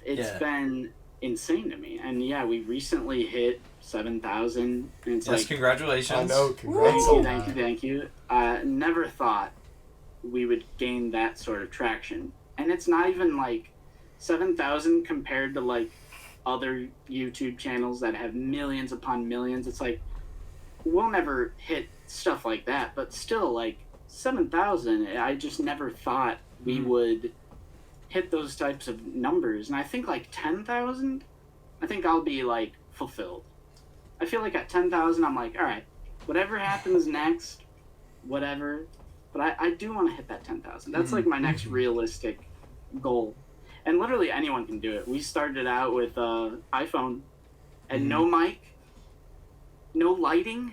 [SPEAKER 4] It's been insane to me. And yeah, we recently hit 7,000. And it's
[SPEAKER 1] yes,
[SPEAKER 4] like,
[SPEAKER 1] congratulations.
[SPEAKER 3] I know, congrats.
[SPEAKER 4] Thank you. Never thought we would gain that sort of traction. And it's not even like 7,000 compared to like other YouTube channels that have millions upon millions. It's like, we'll never hit stuff like that, but still, like, 7,000, I just never thought we would hit those types of numbers. And I think like 10,000, I think I'll be like fulfilled. I feel like at 10,000, I'm like, all right, whatever happens next, whatever. But I do want to hit that 10,000. That's like my next realistic goal. And literally anyone can do it. We started out with iPhone and no mic, no lighting,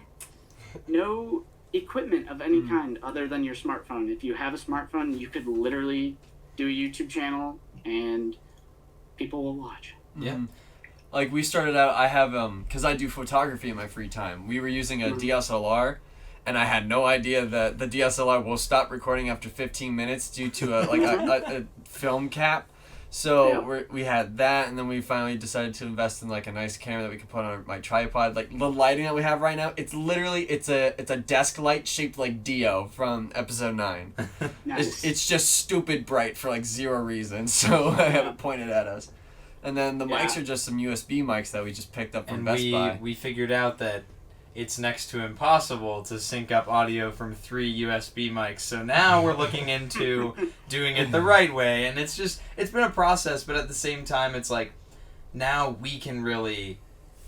[SPEAKER 4] no equipment of any kind other than your smartphone. If you have a smartphone, you could literally do a YouTube channel, and people will watch.
[SPEAKER 1] Yeah.
[SPEAKER 2] Like we started out, I have because I do photography in my free time. We were using a DSLR, and I had no idea that the DSLR will stop recording after 15 minutes due to a film cap. So we had that, and then we finally decided to invest in like a nice camera that we could put on my tripod. Like the lighting that we have right now, it's a desk light shaped like Dio from episode 9.
[SPEAKER 4] Nice.
[SPEAKER 2] It's just stupid bright for like zero reason, so I have it pointed at us. And then the mics are just some USB mics that we just picked up from Best Buy.
[SPEAKER 1] We figured out that it's next to impossible to sync up audio from 3 USB mics. So now we're looking into doing it the right way. And it's been a process, but at the same time, it's like now we can really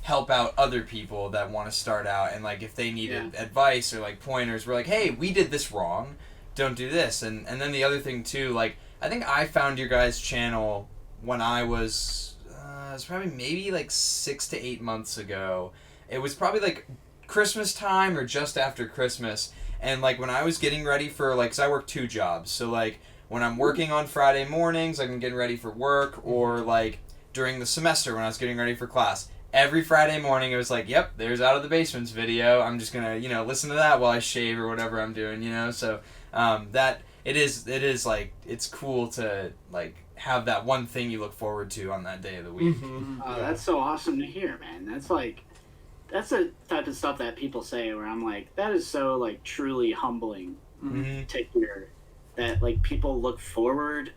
[SPEAKER 1] help out other people that want to start out. And like if they need advice or like pointers, we're like, hey, we did this wrong. Don't do this. And then the other thing too, like I think I found your guys' channel when I was... it was probably maybe like 6 to 8 months ago. It was probably like Christmas time or just after Christmas. And like when I was getting ready for like, cause I work 2 jobs. So like when I'm working on Friday mornings, like I'm getting ready for work, or like during the semester when I was getting ready for class. Every Friday morning it was like, yep, there's Out of the Basement's video. I'm just gonna, listen to that while I shave or whatever I'm doing, So that it is like, it's cool to like have that one thing you look forward to on that day of the week.
[SPEAKER 4] That's so awesome to hear, man. That's the type of stuff that people say where I'm like, that is so like truly humbling to hear that like people look forward,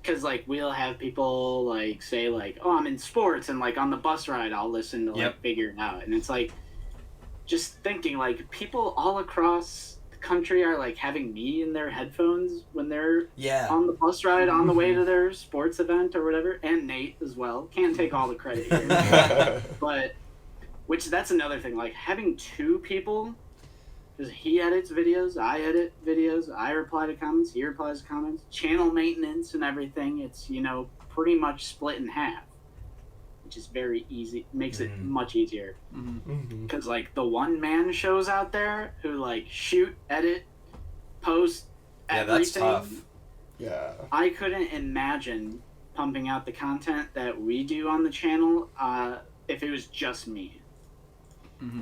[SPEAKER 4] because like we'll have people like say like, oh, I'm in sports, and like on the bus ride I'll listen to like figure it out, and it's like just thinking like people all across country are like having me in their headphones when they're on the bus ride on the way to their sports event or whatever, and Nate as well. Can't take all the credit here. But that's another thing, like having 2 people, because he edits videos, I edit videos, I reply to comments, he replies to comments, channel maintenance and everything, it's pretty much split in half, which is very easy, makes it much easier. Because like the one-man shows out there who like shoot, edit, post everything.
[SPEAKER 1] That's tough.
[SPEAKER 3] Yeah.
[SPEAKER 4] I couldn't imagine pumping out the content that we do on the channel if it was just me.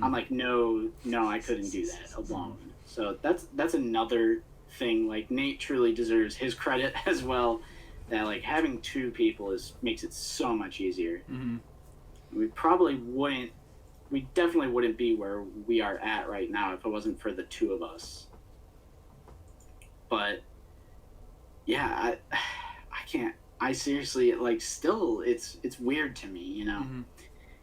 [SPEAKER 4] I'm like, no, I couldn't do that alone. So that's another thing. Like Nate truly deserves his credit as well. That like having 2 people makes it so much easier. We definitely wouldn't be where we are at right now if it wasn't for the 2 of us. But yeah, I can't. I seriously like still it's weird to me,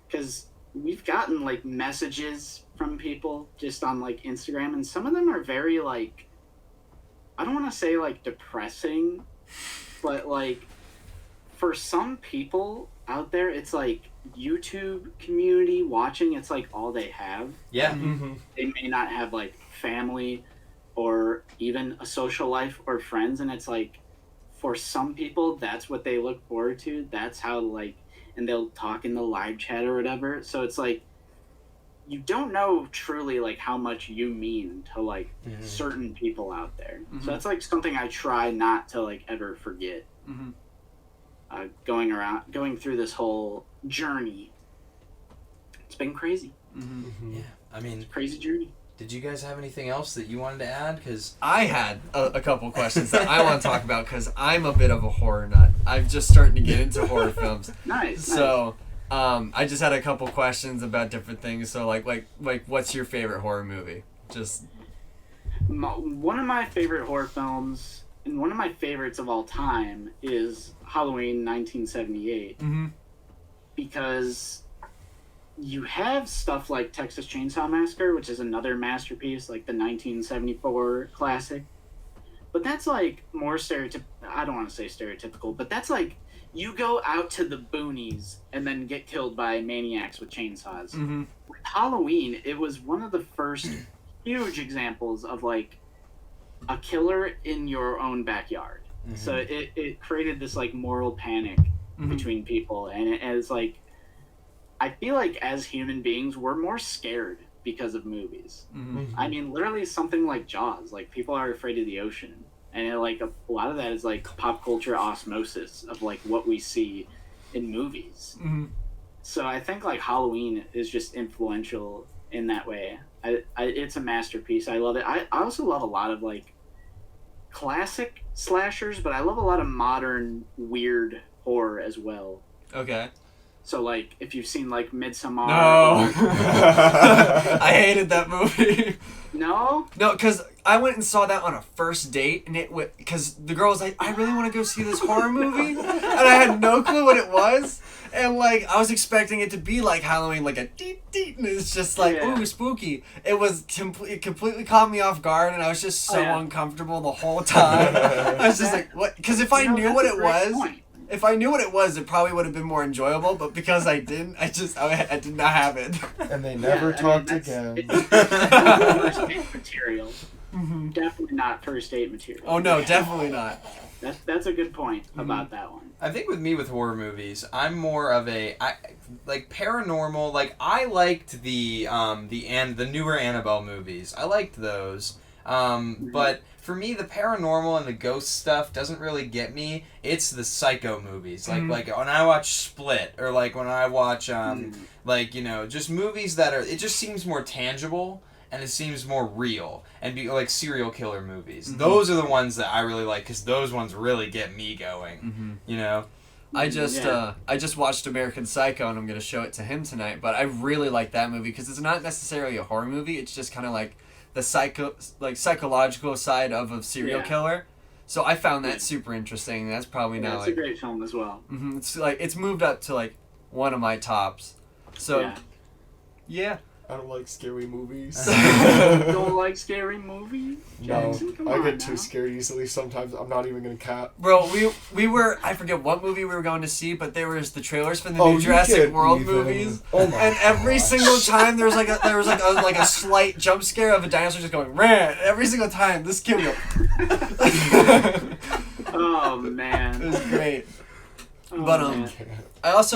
[SPEAKER 4] because we've gotten like messages from people just on like Instagram, and some of them are very like, I don't want to say like depressing, but like for some people out there, it's like YouTube community watching, it's like all they have.
[SPEAKER 1] Yeah.
[SPEAKER 4] They may not have like family or even a social life or friends, and it's like for some people that's what they look forward to. That's how like, and they'll talk in the live chat or whatever. So it's like you don't know truly like how much you mean to like certain people out there. So that's like something I try not to like ever forget. Going through this whole journey, it's been crazy.
[SPEAKER 1] Yeah, I mean,
[SPEAKER 4] it's a crazy journey.
[SPEAKER 1] Did you guys have anything else that you wanted to add? Because
[SPEAKER 2] I had a couple questions that I want to talk about, because I'm a bit of a horror nut. I'm just starting to get into horror films.
[SPEAKER 4] Nice.
[SPEAKER 2] So I just had a couple questions about different things. So like what's your favorite horror movie? Just
[SPEAKER 4] one of my favorite horror films, and one of my favorites of all time, is Halloween 1978. Because you have stuff like Texas Chainsaw Massacre, which is another masterpiece, like the 1974 classic. But that's like more I don't want to say stereotypical, but that's like you go out to the boonies and then get killed by maniacs with chainsaws. With Halloween, it was one of the first huge examples of like a killer in your own backyard. So it created this like moral panic between people, and it's like, I feel like as human beings, we're more scared because of movies. I mean, literally something like Jaws, like people are afraid of the ocean and like a lot of that is like pop culture osmosis of like what we see in movies.
[SPEAKER 2] Mm-hmm.
[SPEAKER 4] So I think like Halloween is just influential in that way. It's a masterpiece. I love it. I also love a lot of like classic slashers, but I love a lot of modern weird horror as well.
[SPEAKER 2] Okay.
[SPEAKER 4] So like if you've seen like Midsommar.
[SPEAKER 2] No. I hated that movie.
[SPEAKER 4] No?
[SPEAKER 2] No, because I went and saw that on a first date, and because the girl was like, I really want to go see this horror movie, and I had no clue what it was, and like I was expecting it to be like Halloween, like a deet deet, and it's just like ooh spooky. It was it completely caught me off guard, and I was just so uncomfortable the whole time. I was just like, what? Because if I knew what it was.
[SPEAKER 4] Point.
[SPEAKER 2] If I knew what it was, it probably would have been more enjoyable. But because I didn't, I did not have it.
[SPEAKER 3] And they never talked again.
[SPEAKER 4] It's first date material.
[SPEAKER 2] Mm-hmm.
[SPEAKER 4] Definitely not first date material.
[SPEAKER 2] Oh no, definitely not.
[SPEAKER 4] That's a good point about that one.
[SPEAKER 1] I think with me with horror movies, I'm more of like paranormal. Like I liked the newer Annabelle movies. I liked those. But for me, the paranormal and the ghost stuff doesn't really get me. It's the psycho movies, like when I watch Split, or like when I watch like just movies that are. It just seems more tangible and it seems more real, and be like serial killer movies.
[SPEAKER 2] Mm-hmm.
[SPEAKER 1] Those are the ones that I really like because those ones really get me going.
[SPEAKER 2] Mm-hmm. I just watched American Psycho, and I'm gonna show it to him tonight. But I really like that movie because it's not necessarily a horror movie. It's just kind of like the psychological side of a serial killer. So I found that super interesting. That's probably now
[SPEAKER 4] it's a great film as well.
[SPEAKER 2] Mm-hmm, it's moved up to like one of my tops. So yeah.
[SPEAKER 3] I don't like scary movies.
[SPEAKER 4] Don't like scary movies? Jackson,
[SPEAKER 3] No, I get too scared easily sometimes. I'm not even gonna cap.
[SPEAKER 2] Bro, we were, I forget what movie we were going to see, but there was the trailers for the new Jurassic World movies.
[SPEAKER 3] Oh my
[SPEAKER 2] and every single time there was like a slight jump scare of a dinosaur just going ran. Every single time this kid would go.
[SPEAKER 4] Oh man.
[SPEAKER 2] It was great.
[SPEAKER 4] Oh,
[SPEAKER 2] But
[SPEAKER 4] man.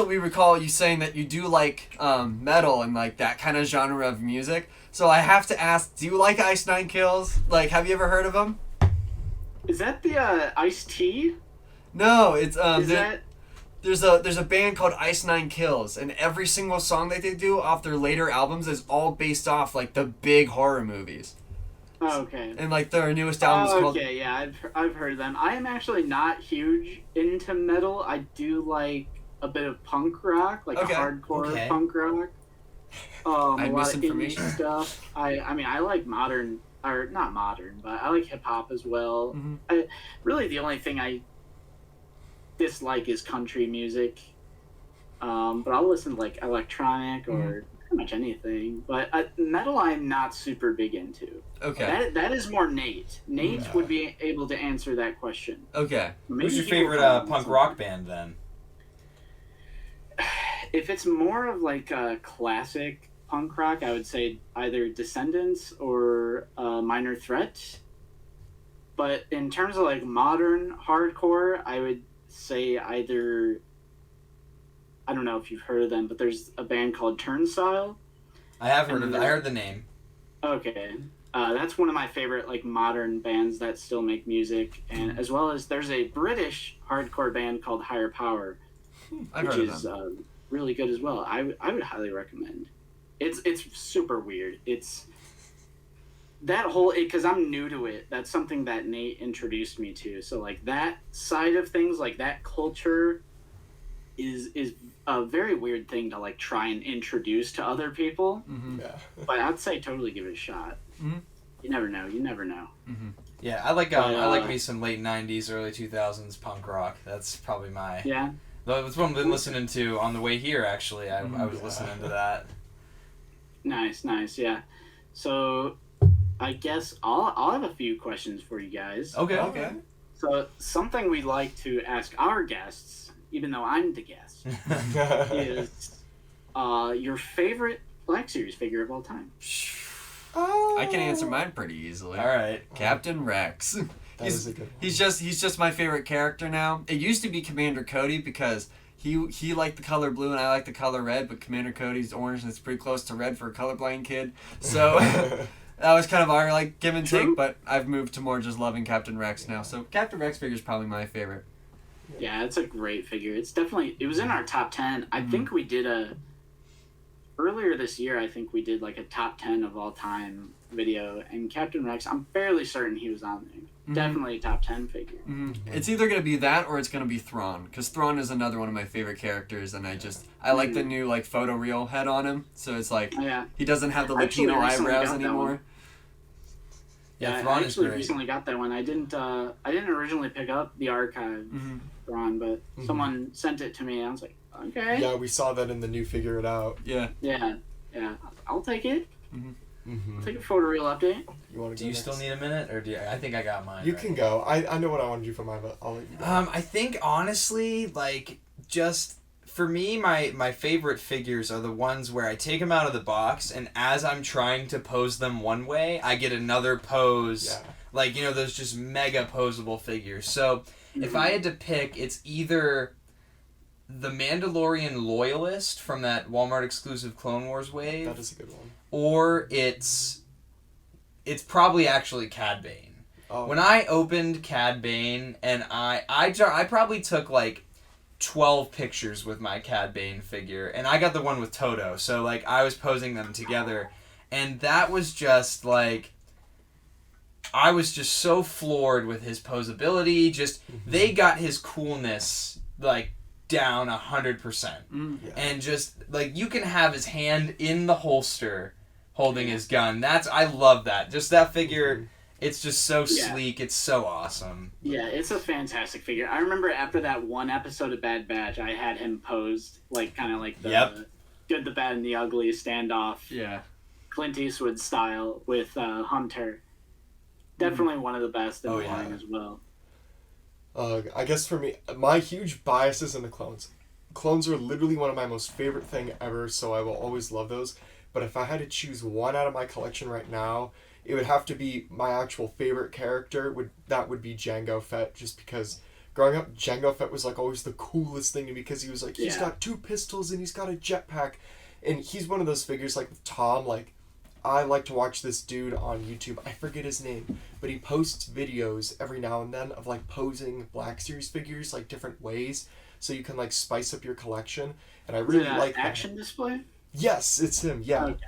[SPEAKER 2] we recall you saying that you do like metal and like that kind of genre of music. So I have to ask, do you like Ice Nine Kills? Like, have you ever heard of them?
[SPEAKER 4] Is that the Ice-T?
[SPEAKER 2] No, it's
[SPEAKER 4] Is that?
[SPEAKER 2] there's a band called Ice Nine Kills, and every single song that they do off their later albums is all based off like the big horror movies.
[SPEAKER 4] Oh, okay.
[SPEAKER 2] And like their newest album is called.
[SPEAKER 4] Okay, yeah, I've heard of them. I am actually not huge into metal. I do like a bit of punk rock, like a hardcore punk rock. A lot of indie stuff. I mean, I like modern, or not modern, but I like hip hop as well.
[SPEAKER 2] Mm-hmm.
[SPEAKER 4] Really, the only thing I dislike is country music. But I'll listen to like electronic or pretty much anything. But metal, I'm not super big into.
[SPEAKER 2] Okay.
[SPEAKER 4] That is more Nate. Nate would be able to answer that question.
[SPEAKER 2] Okay.
[SPEAKER 1] Who's your favorite punk rock band then?
[SPEAKER 4] If it's more of like a classic punk rock, I would say either Descendants or Minor Threat. But in terms of like modern hardcore, I would say either, I don't know if you've heard of them, but there's a band called Turnstile.
[SPEAKER 1] I have heard of it. I heard the name.
[SPEAKER 4] Okay. That's one of my favorite like modern bands that still make music, and as well as there's a British hardcore band called Higher Power, which is really good as well. I would highly recommend. It's super weird. It's that whole, because I'm new to it. That's something that Nate introduced me to. So like that side of things, like that culture, is a very weird thing to like try and introduce to other people.
[SPEAKER 2] Mm-hmm.
[SPEAKER 3] Yeah.
[SPEAKER 4] But I'd say totally give it a shot.
[SPEAKER 2] Mm-hmm.
[SPEAKER 4] You never know.
[SPEAKER 2] Mm-hmm.
[SPEAKER 1] Yeah, I like me some late '90s, early 2000s punk rock. That's probably my.
[SPEAKER 4] Yeah.
[SPEAKER 1] That's what I've been listening to on the way here. Actually, I was listening to that.
[SPEAKER 4] Nice, yeah. So, I guess I'll have a few questions for you guys.
[SPEAKER 1] Okay.
[SPEAKER 4] So, something we like to ask our guests, even though I'm the guest, is your favorite Black Series figure of all time.
[SPEAKER 2] I can answer mine pretty easily.
[SPEAKER 1] All right.
[SPEAKER 2] Captain Rex.
[SPEAKER 3] That is a good one.
[SPEAKER 2] He's just my favorite character now. It used to be Commander Cody because he liked the color blue and I like the color red, but Commander Cody's orange and it's pretty close to red for a colorblind kid. So that was kind of our like give and take,
[SPEAKER 4] True.
[SPEAKER 2] but I've moved to more just loving Captain Rex now. So Captain Rex figure is probably my favorite.
[SPEAKER 4] Yeah, it's a great figure. It was in our top 10. I think we did earlier this year, I think we did like a top 10 of all time video, and Captain Rex, I'm fairly certain he was on there. Definitely a top 10 figure.
[SPEAKER 2] It's either going to be that or it's going to be Thrawn, because Thrawn is another one of my favorite characters, and I like the new like photoreal head on him, so it's like he doesn't have the
[SPEAKER 4] I actually
[SPEAKER 2] Latino
[SPEAKER 4] recently
[SPEAKER 2] eyebrows
[SPEAKER 4] got that
[SPEAKER 2] anymore.
[SPEAKER 4] one.
[SPEAKER 1] Yeah,
[SPEAKER 4] I
[SPEAKER 1] Thrawn is
[SPEAKER 4] actually
[SPEAKER 1] great.
[SPEAKER 4] recently got that one. I didn't originally pick up the archive Thrawn, but someone sent it to me, and I was like, okay.
[SPEAKER 3] Yeah, we saw that in the new Figure It Out.
[SPEAKER 2] Yeah.
[SPEAKER 4] Yeah. I'll take it.
[SPEAKER 3] Mm-hmm.
[SPEAKER 4] I'll take a photoreal update.
[SPEAKER 3] Do
[SPEAKER 1] you still need a minute, or I think I got mine.
[SPEAKER 3] You
[SPEAKER 1] right?
[SPEAKER 3] can go. I know what I want to do for mine, but I'll let you go.
[SPEAKER 1] I think honestly, like, just for me, my favorite figures are the ones where I take them out of the box, and as I'm trying to pose them one way, I get another pose.
[SPEAKER 3] Yeah.
[SPEAKER 1] Like, those just mega posable figures. So if I had to pick, it's either the Mandalorian Loyalist from that Walmart exclusive Clone Wars wave,
[SPEAKER 3] That is a good one.
[SPEAKER 1] or it's probably actually Cad Bane.
[SPEAKER 3] Oh.
[SPEAKER 1] When I opened Cad Bane, and I probably took like 12 pictures with my Cad Bane figure, and I got the one with Toto, so like I was posing them together, and that was just like, I was just so floored with his posability. Just they got his coolness like down 100%, and just like you can have his hand in the holster holding his gun. I love that. Just that figure. It's just so sleek. It's so awesome.
[SPEAKER 4] Yeah, it's a fantastic figure. I remember after that one episode of Bad Batch, I had him posed like kind of like the Good, the Bad, and the Ugly standoff.
[SPEAKER 2] Yeah.
[SPEAKER 4] Clint Eastwood style with Hunter. Definitely one of the best in the line as well.
[SPEAKER 3] I guess for me, my huge bias is in the clones. Clones are literally one of my most favorite thing ever, so I will always love those. But if I had to choose one out of my collection right now, it would have to be my actual favorite character. That would be Jango Fett, just because growing up, Jango Fett was like always the coolest thing to me, because he was like, he's got 2 pistols and he's got a jetpack. And he's one of those figures like with Tom, like, I like to watch this dude on YouTube. I forget his name, but he posts videos every now and then of like posing Black Series figures like different ways, so you can like spice up your collection. And I really like
[SPEAKER 4] action display.
[SPEAKER 3] Yes, it's him. Yeah.
[SPEAKER 4] Okay.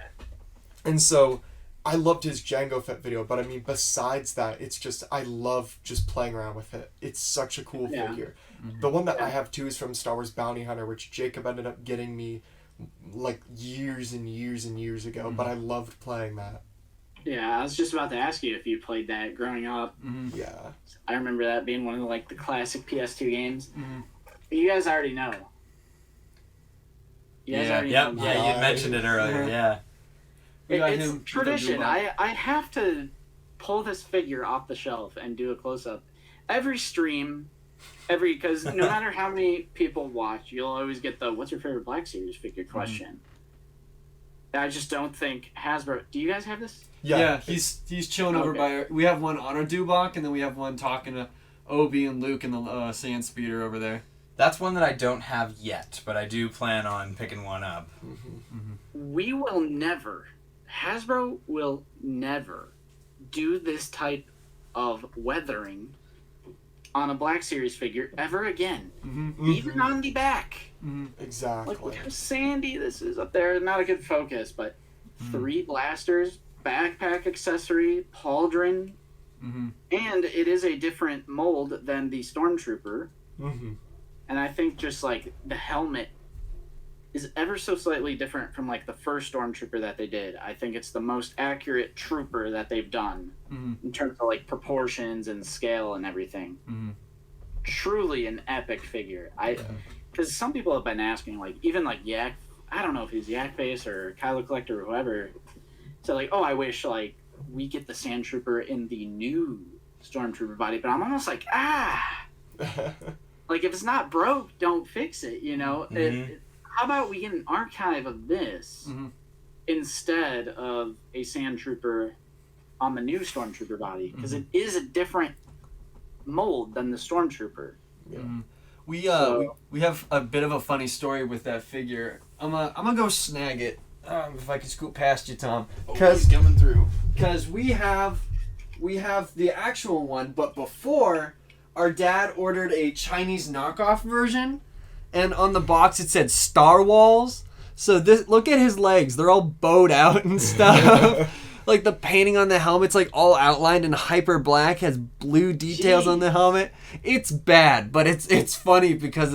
[SPEAKER 3] And so I loved his Jango Fett video, but I mean, besides that, it's just I love just playing around with it. It's such a cool figure. The one that I have too is from Star Wars Bounty Hunter, which Jacob ended up getting me like years and years and years ago, but I loved playing that.
[SPEAKER 4] Yeah, I was just about to ask you if you played that growing up.
[SPEAKER 3] Yeah.
[SPEAKER 4] I remember that being one of the classic PS2 games. You guys already know. You guys already know.
[SPEAKER 1] Yeah, you mentioned it earlier. Yeah.
[SPEAKER 4] It's tradition. I have to pull this figure off the shelf and do a close-up. Every stream, because no matter how many people watch, you'll always get the "What's your favorite Black Series figure?" question. I just don't think Hasbro. Do you guys have this?
[SPEAKER 2] Yeah, he's chilling over by. We have one on our Dubok, and then we have one talking to Obi and Luke in the sand speeder over there.
[SPEAKER 1] That's one that I don't have yet, but I do plan on picking one up.
[SPEAKER 4] We will never, Hasbro will never do this type of weathering on a Black Series figure ever again. Even on the back.
[SPEAKER 3] Exactly.
[SPEAKER 4] Look how sandy this is up there. Not a good focus, but 3 blasters, backpack accessory, pauldron, and it is a different mold than the Stormtrooper. And I think just like the helmet is ever so slightly different from like the first Stormtrooper that they did. I think it's the most accurate trooper that they've done in terms of like proportions and scale and everything. Truly an epic figure. Because some people have been asking, like, even like Yak, I don't know if he's Yak Face or Kylo Collector or whoever. So like, oh, I wish like we get the Sand Trooper in the new Stormtrooper body, but I'm almost like, like if it's not broke, don't fix it. You know. How about we get an archive of this instead of a Sand Trooper on the new Stormtrooper body? Because it is a different mold than the Stormtrooper.
[SPEAKER 2] We have a bit of a funny story with that figure. I'm gonna go snag it if I could scoot past you, Tom,
[SPEAKER 1] He's coming through.
[SPEAKER 2] because we have the actual one, but before our dad ordered a Chinese knockoff version, and on the box it said Star Walls. So this, look at his legs; they're all bowed out and stuff. Like the painting on the helmet's like all outlined in hyper black, has blue details on the helmet. It's bad, but it's funny because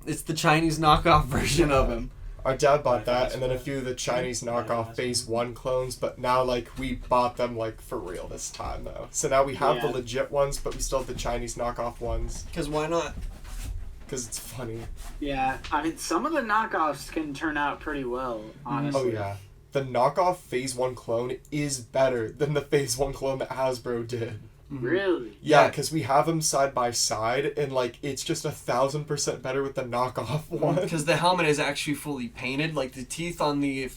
[SPEAKER 2] it's the Chinese knockoff version of him.
[SPEAKER 3] Our dad bought that, and then a few of the Chinese knockoff Phase 1 clones, but now, like, we bought them, like, for real this time, though. So now we have the legit ones, but we still have the Chinese knockoff ones.
[SPEAKER 2] Because why not?
[SPEAKER 3] Because it's funny.
[SPEAKER 4] Yeah, I mean, some of the knockoffs can turn out pretty well, honestly.
[SPEAKER 3] Oh, yeah. The knockoff Phase 1 clone is better than the Phase 1 clone that Hasbro did.
[SPEAKER 4] Really?
[SPEAKER 3] Yeah, because we have them side by side, and, like, it's just 1,000% better with the knockoff one.
[SPEAKER 2] Because the helmet is actually fully painted. Like the teeth on the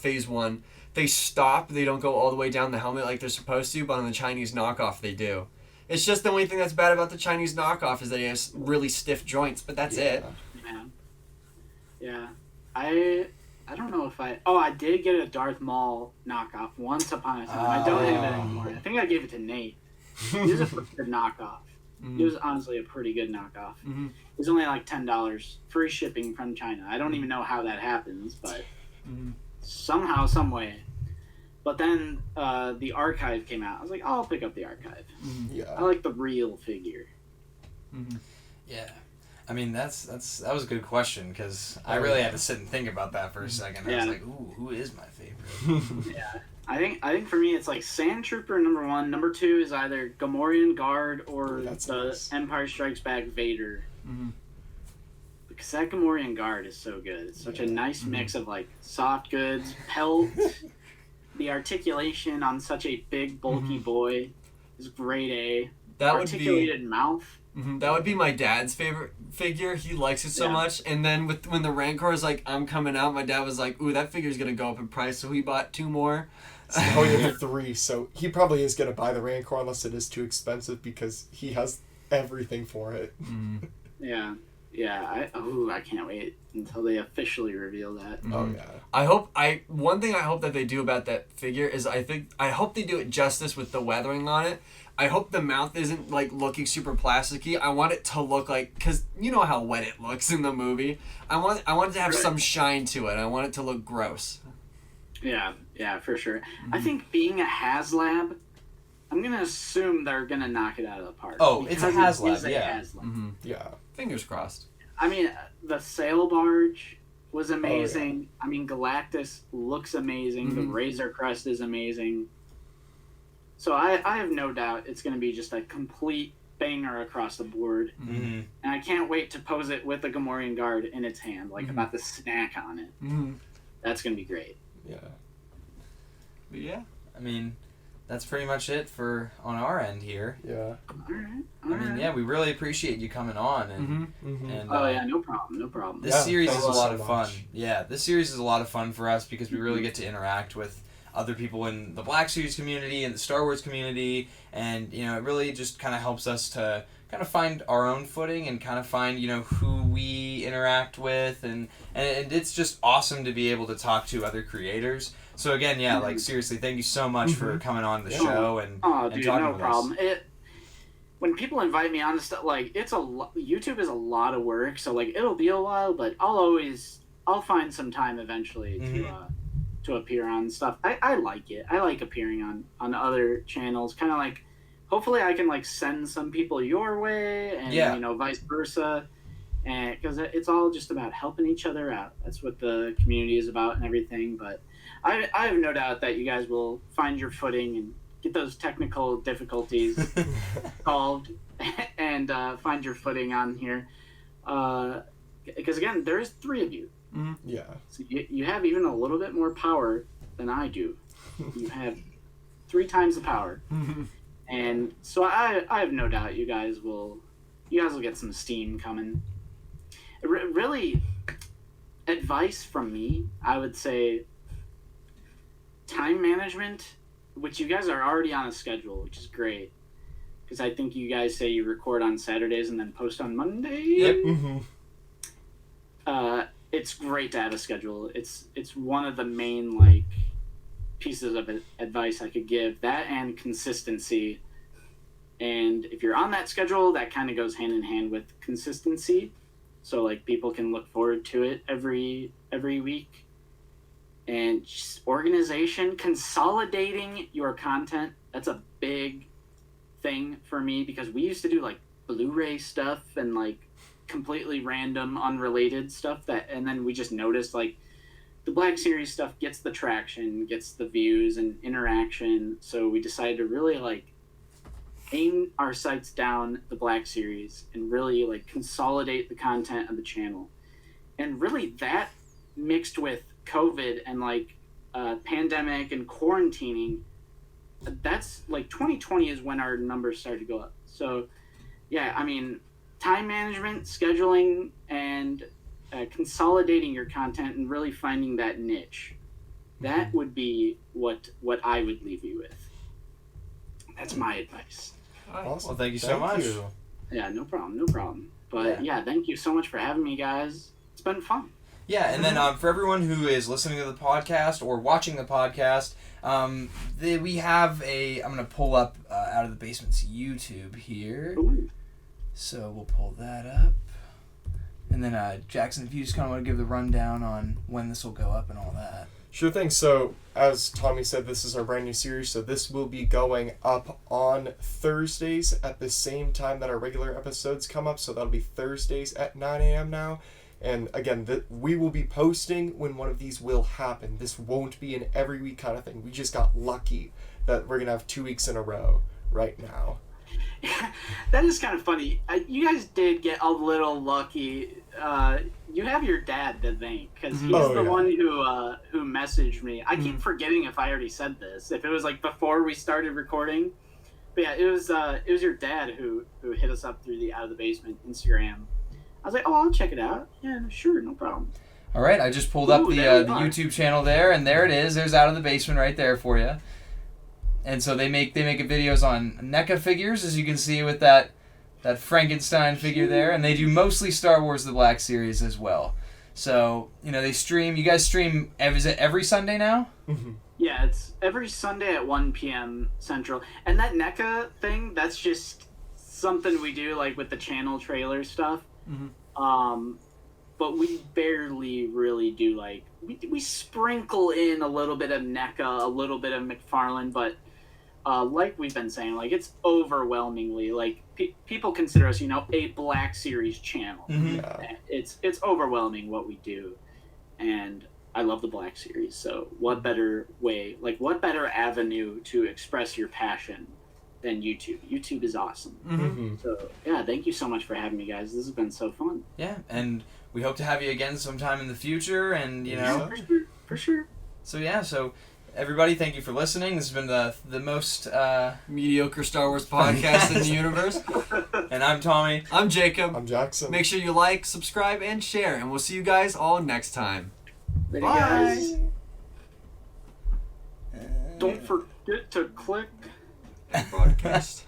[SPEAKER 2] Phase 1, they stop. They don't go all the way down the helmet like they're supposed to, but on the Chinese knockoff they do. It's just the only thing that's bad about the Chinese knockoff is that it has really stiff joints, but that's it.
[SPEAKER 4] Yeah. I don't know if I did get a Darth Maul knockoff once upon a time. I don't have it anymore. I think I gave it to Nate. It was a pretty good knockoff. It was honestly a pretty good knockoff. It was only like $10, free shipping from China. I don't even know how that happens, but somehow, some way. But then the archive came out. I was like, I'll pick up the archive.
[SPEAKER 3] Yeah.
[SPEAKER 4] I like the real figure.
[SPEAKER 1] Yeah. I mean, that was a good question, because I really had to sit and think about that for a second. I was like, ooh, who is my favorite?
[SPEAKER 4] Yeah. I think for me it's like Sand Trooper number 1. Number 2 is either Gamorrean Guard or the Empire Strikes Back Vader. Because that Gamorrean Guard is so good. It's such a nice mix of like soft goods, pelt, the articulation on such a big bulky boy is grade A.
[SPEAKER 2] That
[SPEAKER 4] articulated mouth.
[SPEAKER 2] That would be my dad's favorite figure. He likes it so much. And then when the Rancor is like, I'm coming out, my dad was like, ooh, that figure's going to go up in price. So he bought 2 more.
[SPEAKER 3] Oh, yeah, the 3. So he probably is going to buy the Rancor unless it is too expensive because he has everything for it.
[SPEAKER 4] Yeah. Yeah. I can't wait until they officially reveal that.
[SPEAKER 3] Oh, yeah.
[SPEAKER 2] One thing I hope that they do about that figure is I hope they do it justice with the weathering on it. I hope the mouth isn't like looking super plasticky. I want it to look like, because you know how wet it looks in the movie. I want it to have some shine to it. I want it to look gross.
[SPEAKER 4] Yeah, for sure. I think being a HasLab, I'm gonna assume they're gonna knock it out of the park.
[SPEAKER 1] Oh, it's a HasLab, yeah.
[SPEAKER 3] Yeah.
[SPEAKER 2] Fingers crossed.
[SPEAKER 4] I mean, the sail barge was amazing. I mean, Galactus looks amazing. The Razor Crest is amazing. So I have no doubt it's going to be just a complete banger across the board. And I can't wait to pose it with the Gamorrean Guard in its hand, like about to snack on it. That's going to be great.
[SPEAKER 3] Yeah.
[SPEAKER 2] But yeah.
[SPEAKER 1] I mean, that's pretty much it on our end here.
[SPEAKER 3] Yeah.
[SPEAKER 4] All right.
[SPEAKER 1] Yeah, we really appreciate you coming on. And
[SPEAKER 4] Oh, yeah, no problem.
[SPEAKER 1] This series is a lot
[SPEAKER 3] so
[SPEAKER 1] of fun.
[SPEAKER 3] much.
[SPEAKER 1] Yeah, this series is a lot of fun for us because we really get to interact with other people in the Black Series community and the Star Wars community, and it really just kind of helps us to kind of find our own footing and kind of find who we interact with, and it's just awesome to be able to talk to other creators. So again, like seriously, thank you so much for coming on the show and
[SPEAKER 4] dude,
[SPEAKER 1] talking
[SPEAKER 4] no
[SPEAKER 1] with
[SPEAKER 4] problem.
[SPEAKER 1] us.
[SPEAKER 4] When people invite me on to stuff, like YouTube is a lot of work, so like it'll be a while, but I'll find some time eventually to appear on stuff. I like it. I like appearing on other channels. Kind of like, hopefully I can like send some people your way, and vice versa. And because it's all just about helping each other out. That's what the community is about and everything. But I have no doubt that you guys will find your footing and get those technical difficulties solved and find your footing on here. Because again, there's 3 of you.
[SPEAKER 3] Yeah.
[SPEAKER 4] So you have even a little bit more power than I do. You have 3 times the power. And so I have no doubt you guys will get some steam coming. Really, advice from me, I would say time management, which you guys are already on a schedule, which is great. Because I think you guys say you record on Saturdays and then post on Monday.
[SPEAKER 1] Yep.
[SPEAKER 4] it's great to have a schedule. It's one of the main like pieces of advice I could give. That and consistency. And if you're on that schedule, that kind of goes hand in hand with consistency. So like people can look forward to it every week. And just organization, consolidating your content. That's a big thing for me because we used to do like Blu-ray stuff and like completely random, unrelated stuff and then we just noticed like the Black Series stuff gets the traction, gets the views and interaction. So we decided to really like aim our sights down the Black Series and really like consolidate the content of the channel. And really that mixed with COVID and like pandemic and quarantining, that's like 2020 is when our numbers started to go up. So yeah, I mean, time management, scheduling, and consolidating your content and really finding that niche. That would be what I would leave you with. That's my advice.
[SPEAKER 3] Awesome.
[SPEAKER 1] Well, thank you so much.
[SPEAKER 4] Yeah, no problem. But yeah, thank you so much for having me, guys. It's been fun.
[SPEAKER 1] Yeah, and then for everyone who is listening to the podcast or watching the podcast, we have I'm going to pull up Out of the Basement's YouTube here.
[SPEAKER 4] Ooh.
[SPEAKER 1] So we'll pull that up. And then Jackson, if you just kind of want to give the rundown on when this will go up and all that.
[SPEAKER 3] Sure thing. So, as Tommy said, this is our brand new series, so this will be going up on Thursdays at the same time that our regular episodes come up, so that'll be Thursdays at 9 a.m. now. And again, we will be posting when one of these will happen. This won't be an every week kind of thing. We just got lucky that we're going to have 2 weeks in a row right now.
[SPEAKER 4] That is kind of funny. You guys did get a little lucky. You have your dad to thank because he's the one who messaged me. I keep forgetting if I already said this. If it was like before we started recording, but yeah, it was your dad who hit us up through the Out of the Basement Instagram. I was like, oh, I'll check it out. Yeah, sure, no problem.
[SPEAKER 1] All right, I just pulled up the YouTube channel there, and there it is. There's Out of the Basement right there for you. And so they make videos on NECA figures, as you can see with that Frankenstein figure there, and they do mostly Star Wars: The Black Series as well. So they stream. You guys stream every Sunday now?
[SPEAKER 3] Mm-hmm.
[SPEAKER 4] Yeah, it's every Sunday at 1 p.m. Central. And that NECA thing, that's just something we do like with the channel trailer stuff. Mm-hmm. But we barely really do like we sprinkle in a little bit of NECA, a little bit of McFarlane, but like we've been saying, like it's overwhelmingly like people consider us, a Black Series channel.
[SPEAKER 1] Mm-hmm.
[SPEAKER 3] Yeah.
[SPEAKER 4] It's overwhelming what we do, and I love the Black Series. So what better avenue to express your passion than YouTube? YouTube is awesome.
[SPEAKER 1] Mm-hmm.
[SPEAKER 4] So yeah, thank you so much for having me, guys. This has been so fun.
[SPEAKER 1] Yeah, and we hope to have you again sometime in the future, and
[SPEAKER 4] for sure.
[SPEAKER 1] So yeah, everybody, thank you for listening. This has been the most
[SPEAKER 2] mediocre Star Wars podcast in the universe.
[SPEAKER 1] And I'm Tommy.
[SPEAKER 2] I'm Jacob.
[SPEAKER 3] I'm Jackson.
[SPEAKER 2] Make sure you like, subscribe, and share, and we'll see you guys all next time.
[SPEAKER 4] Later,
[SPEAKER 2] Bye.
[SPEAKER 4] guys. Don't forget to click
[SPEAKER 2] Broadcast.